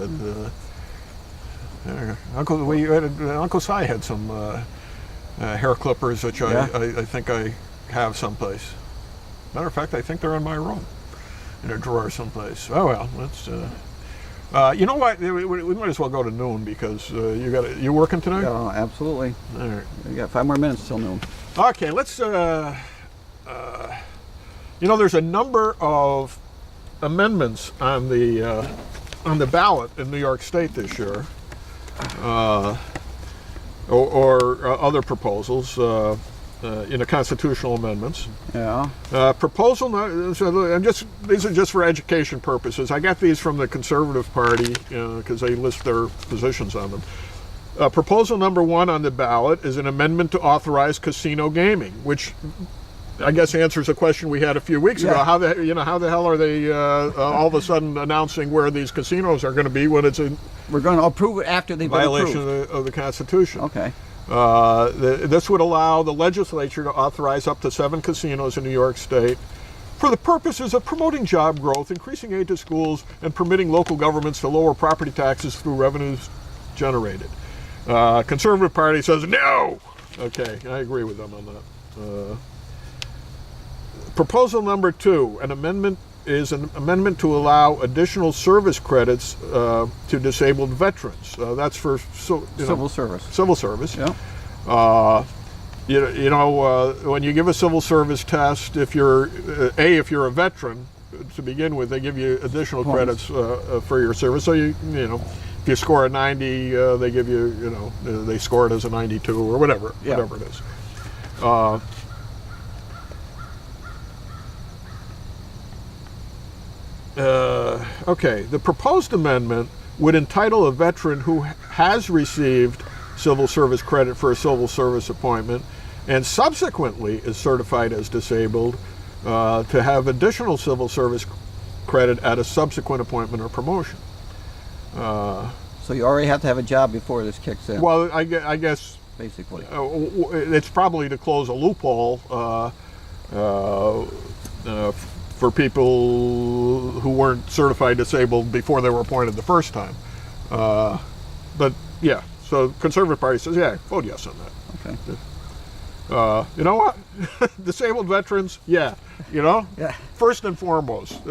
Uncle Si had some hair clippers, which I think I have someplace. Matter of fact, I think they're in my room, in a drawer someplace. Oh well, let's. You know what? We might as well go to noon because you working today?
Yeah, absolutely.
All right.
We got 5 more minutes till noon.
Okay, let's. There's a number of amendments on the ballot in New York State this year, or other proposals. Constitutional amendments.
Yeah.
Proposal. These are just for education purposes. I got these from the Conservative Party because they list their positions on them. Proposal number 1 on the ballot is an amendment to authorize casino gaming, which I guess answers a question we had a few weeks ago.
Yeah.
How the hell are they all of a sudden announcing where these casinos are going to be when it's in
We're going to approve it after they've been
violation
approved.
of the Constitution?
Okay.
This would allow the legislature to authorize up to 7 casinos in New York State for the purposes of promoting job growth, increasing aid to schools, and permitting local governments to lower property taxes through revenues generated. Conservative Party says no. Okay, I agree with them on that. Proposal number 2, an amendment to allow additional service credits to disabled veterans. That's for
Civil service.
Civil service.
Yeah.
When you give a civil service test, if you're a veteran to begin with, they give you additional
Points.
credits for your service. So if you score a 90, they give you they score it as a 92 or whatever it is. Okay, the proposed amendment would entitle a veteran who has received civil service credit for a civil service appointment and subsequently is certified as disabled to have additional civil service credit at a subsequent appointment or promotion.
So you already have to have a job before this kicks in.
Well, I guess
basically.
it's probably to close a loophole for people who weren't certified disabled before they were appointed the first time. But yeah, so Conservative Party says, yeah, vote yes on that.
Okay.
You know what? Disabled veterans, yeah. First and foremost,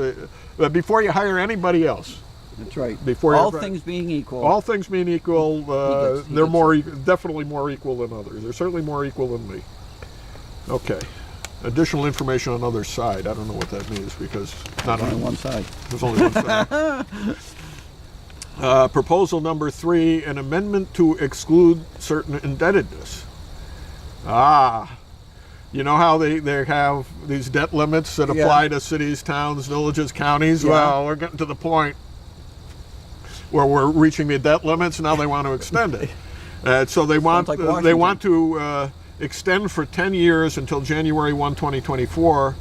before you hire anybody else.
That's right.
All
things being equal.
All things being equal, they're definitely more equal than others. They're certainly more equal than me. Okay. Additional information on other side. I don't know what that means because
There's only one side.
There's only one side. Proposal number 3, an amendment to exclude certain indebtedness. You know how they have these debt limits that apply to cities, towns, villages, counties?
Yeah.
Well, we're getting to the point where we're reaching the debt limits. Now they want to extend it. So they want to extend for 10 years until January 1, 2024,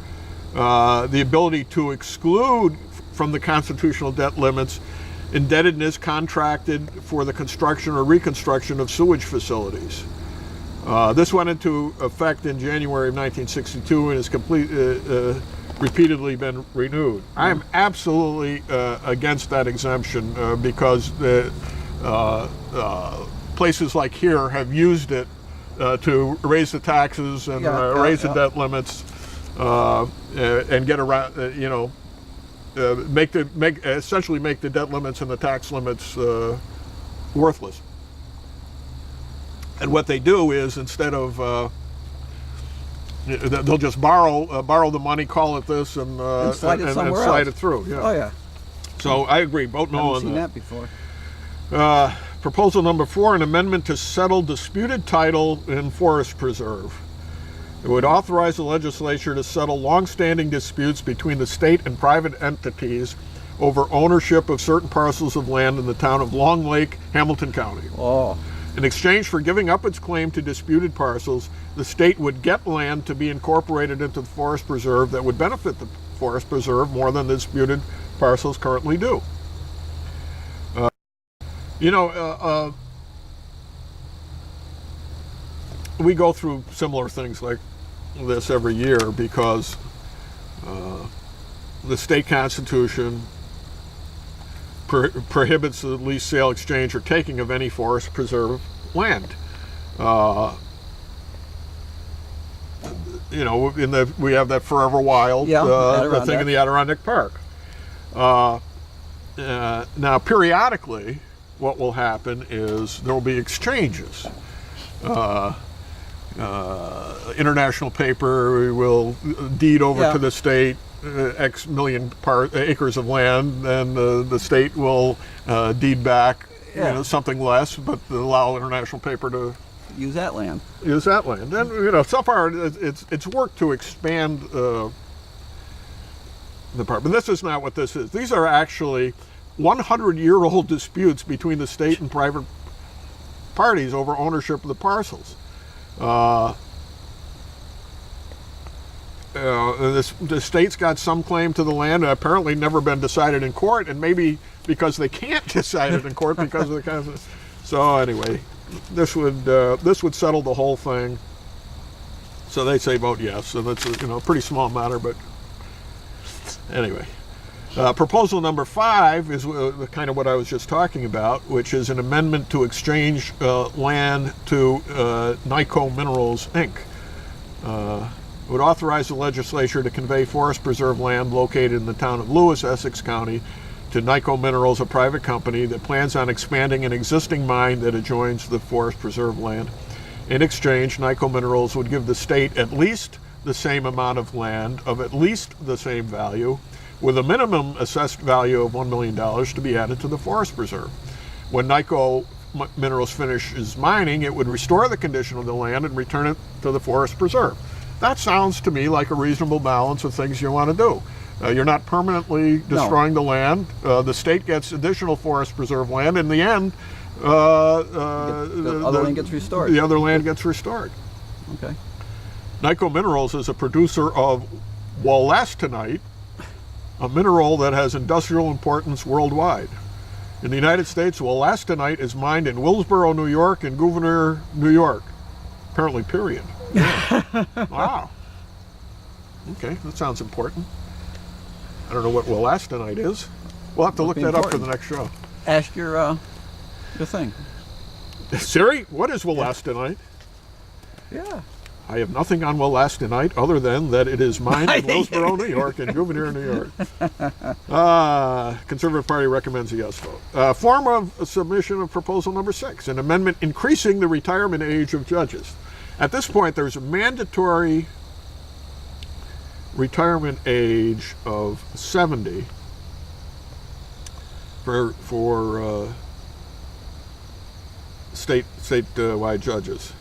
the ability to exclude from the constitutional debt limits indebtedness contracted for the construction or reconstruction of sewage facilities. This went into effect in January of 1962 and has repeatedly been renewed. I am absolutely against that exemption because places like here have used it to raise the taxes and raise the debt limits and get around, essentially make the debt limits and the tax limits worthless. And what they do is instead of they'll just borrow the money, call it this, and
slide
it through. Yeah.
Oh yeah.
So I agree. Vote no on that.
I've seen that before.
Proposal number 4, an amendment to settle disputed title in forest preserve. It would authorize the legislature to settle long-standing disputes between the state and private entities over ownership of certain parcels of land in the town of Long Lake, Hamilton County.
Oh.
In exchange for giving up its claim to disputed parcels, the state would get land to be incorporated into the forest preserve that would benefit the forest preserve more than the disputed parcels currently do. We go through similar things like this every year because the state constitution prohibits the lease, sale, exchange, or taking of any forest preserve land. We have that Forever Wild thing in the Adirondack Park. Now, periodically, what will happen is there will be exchanges. International paper will deed over to the state X million acres of land, and the state will deed back something less, but allow international paper to
use that land.
And so far it's worked to expand the part, but this is not what this is. These are actually 100-year-old disputes between the state and private parties over ownership of the parcels. The state's got some claim to the land, apparently never been decided in court, and maybe because they can't decide it in court because of the kind of. So anyway, this would settle the whole thing. So they say vote yes, and it's a pretty small matter, but anyway. Proposal number 5 is kind of what I was just talking about, which is an amendment to exchange land to Nyco Minerals, Inc. It would authorize the legislature to convey forest preserve land located in the town of Lewis, Essex County, to Nyco Minerals, a private company that plans on expanding an existing mine that adjoins the forest preserve land. In exchange, Nyco Minerals would give the state at least the same amount of land of at least the same value, with a minimum assessed value of $1 million to be added to the forest preserve. When Nyco Minerals finishes mining, it would restore the condition of the land and return it to the forest preserve. That sounds to me like a reasonable balance of things you want to do. You're not permanently destroying the land. The state gets additional forest preserve land. In the end,
the other land gets restored.
The other land gets restored.
Okay.
Nyco Minerals is a producer of wollastonite, a mineral that has industrial importance worldwide. In the United States, wollastonite is mined in Willsboro, New York, and Gouverneur, New York. Apparently, period. Yeah. Wow. Okay, that sounds important. I don't know what wollastonite is. We'll have to look that up for the next show.
Ask your thing.
Siri, what is wollastonite?
Yeah.
I have nothing on wollastonite other than that it is mined in Willsboro, New York, and Gouverneur, New York. Conservative Party recommends a yes vote. Form of submission of proposal number 6, an amendment increasing the retirement age of judges. At this point, there's a mandatory retirement age of 70 for statewide judges.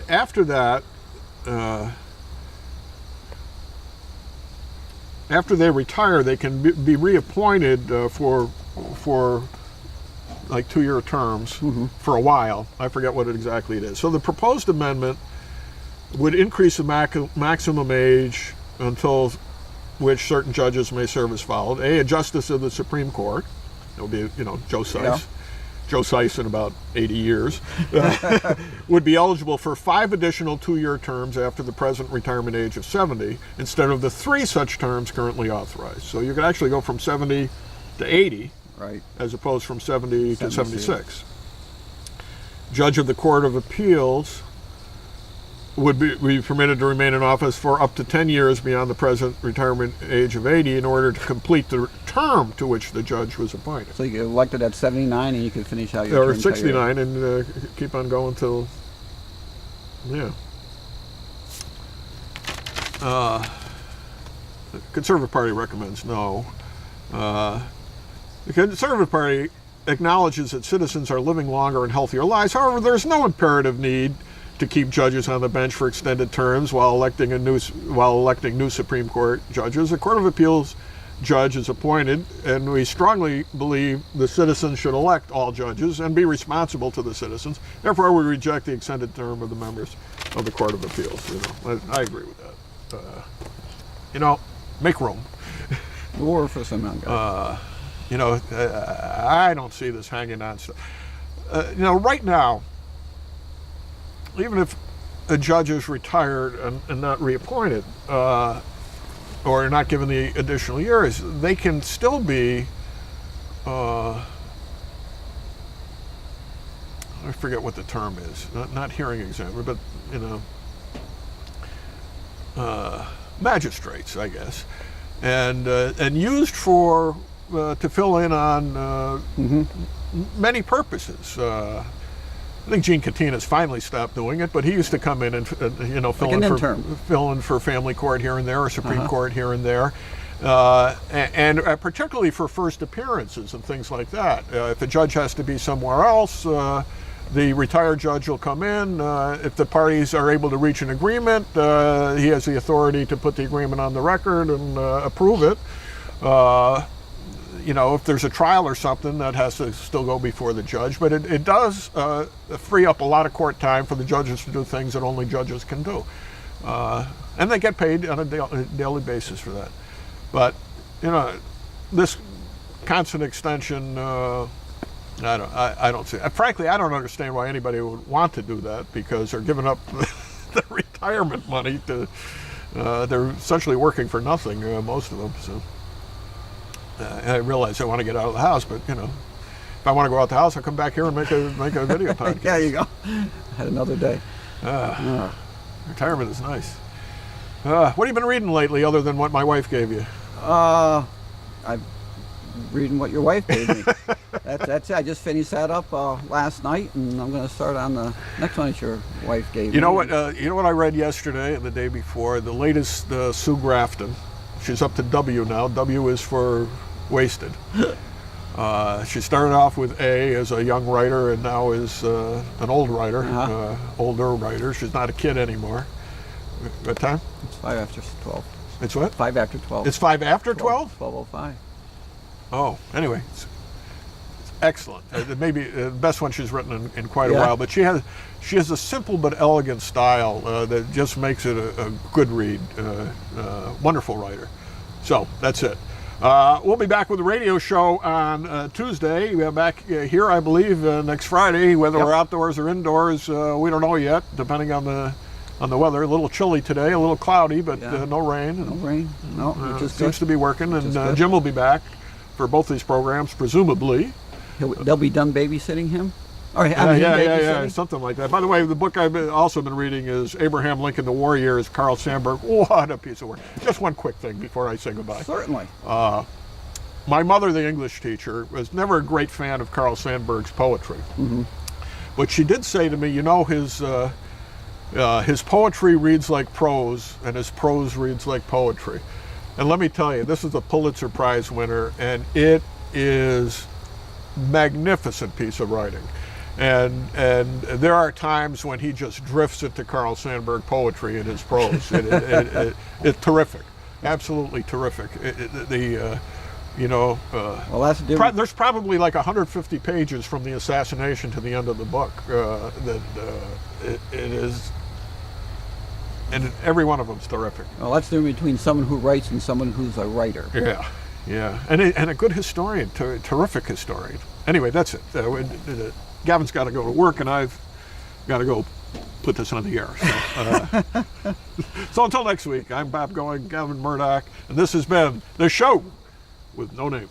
After that, after they retire, they can be reappointed for like 2-year terms for a while. I forget what exactly it is. So the proposed amendment would increase the maximum age until which certain judges may serve as followed. A justice of the Supreme Court. It would be, Joe Seiss. Yeah. Joe Seiss in about 80 years, would be eligible for 5 additional 2-year terms after the present retirement age of 70, instead of the 3 such terms currently authorized. So you could actually go from 70 to 80,
right,
as opposed from 70 to 76. Judge of the Court of Appeals would be permitted to remain in office for up to 10 years beyond the present retirement age of 80 in order to complete the term to which the judge was appointed.
So you get elected at 79 and you can finish out your term.
Or 69 and keep on going till, yeah. The Conservative Party recommends no. The Conservative Party acknowledges that citizens are living longer and healthier lives. However, there's no imperative need to keep judges on the bench for extended terms while electing new Supreme Court judges. A Court of Appeals judge is appointed, and we strongly believe the citizens should elect all judges and be responsible to the citizens. Therefore, we reject the extended term of the members of the Court of Appeals. I agree with that. Make room.
Or for some young guy.
I don't see this hanging on stuff. Right now, even if a judge is retired and not reappointed, or not given the additional years, they can still be, I forget what the term is, not hearing examiner, but, magistrates, I guess, and used for, to fill in on many purposes. I think Gene Catina's finally stopped doing it, but he used to come in and fill in for family court here and there, or Supreme Court here and there, and particularly for first appearances and things like that. If a judge has to be somewhere else, The retired judge will come in. If the parties are able to reach an agreement, he has the authority to put the agreement on the record and approve it. If there's a trial or something, that has to still go before the judge. But it does free up a lot of court time for the judges to do things that only judges can do. And they get paid on a daily basis for that. But, this constant extension, I don't see it. Frankly, I don't understand why anybody would want to do that, because they're giving up their retirement money to, they're essentially working for nothing, most of them. So I realize I want to get out of the house, but if I want to go out the house, I'll come back here and make a video podcast.
There you go. Had another day.
Retirement is nice. What have you been reading lately, other than what my wife gave you?
I'm reading what your wife gave me. That's it. I just finished that up last night, and I'm going to start on the next one that your wife gave me.
You know what I read yesterday and the day before? The latest Sue Grafton. She's up to W now. W is for wasted. She started off with A as a young writer, and now is an old writer, older writer. She's not a kid anymore. What time?
It's 5 after 12.
It's what?
5 after 12.
It's 5 after 12?
12:05.
Oh, anyway, it's excellent. Maybe the best one she's written in quite a while. But she has a simple but elegant style that just makes it a good read. Wonderful writer. So that's it. We'll be back with a radio show on Tuesday. We're back here, I believe, next Friday. Whether we're outdoors or indoors, we don't know yet, depending on the weather. A little chilly today, a little cloudy, but no rain.
No rain. No, which is
seems
good.
to be working. And Jim will be back for both these programs, presumably.
They'll be done babysitting him?
Yeah, something like that. By the way, the book I've also been reading is Abraham Lincoln, The War Years, Carl Sandburg. What a piece of work. Just one quick thing before I say goodbye.
Certainly.
My mother, the English teacher, was never a great fan of Carl Sandburg's poetry. Mm-hmm. But she did say to me, his poetry reads like prose, and his prose reads like poetry. And let me tell you, this is a Pulitzer Prize winner, and it is magnificent piece of writing. And there are times when he just drifts into Carl Sandburg poetry in his prose. It's terrific, absolutely terrific.
Well, that's different.
There's probably like 150 pages from the assassination to the end of the book it is, and every one of them is terrific.
Well, that's the difference between someone who writes and someone who's a writer.
Yeah, and a good historian, terrific historian. Anyway, that's it. Gavin's got to go to work, and I've got to go put this on the air. So until next week, I'm Bob Going, Gavin Murdoch, and this has been The Show with No Name.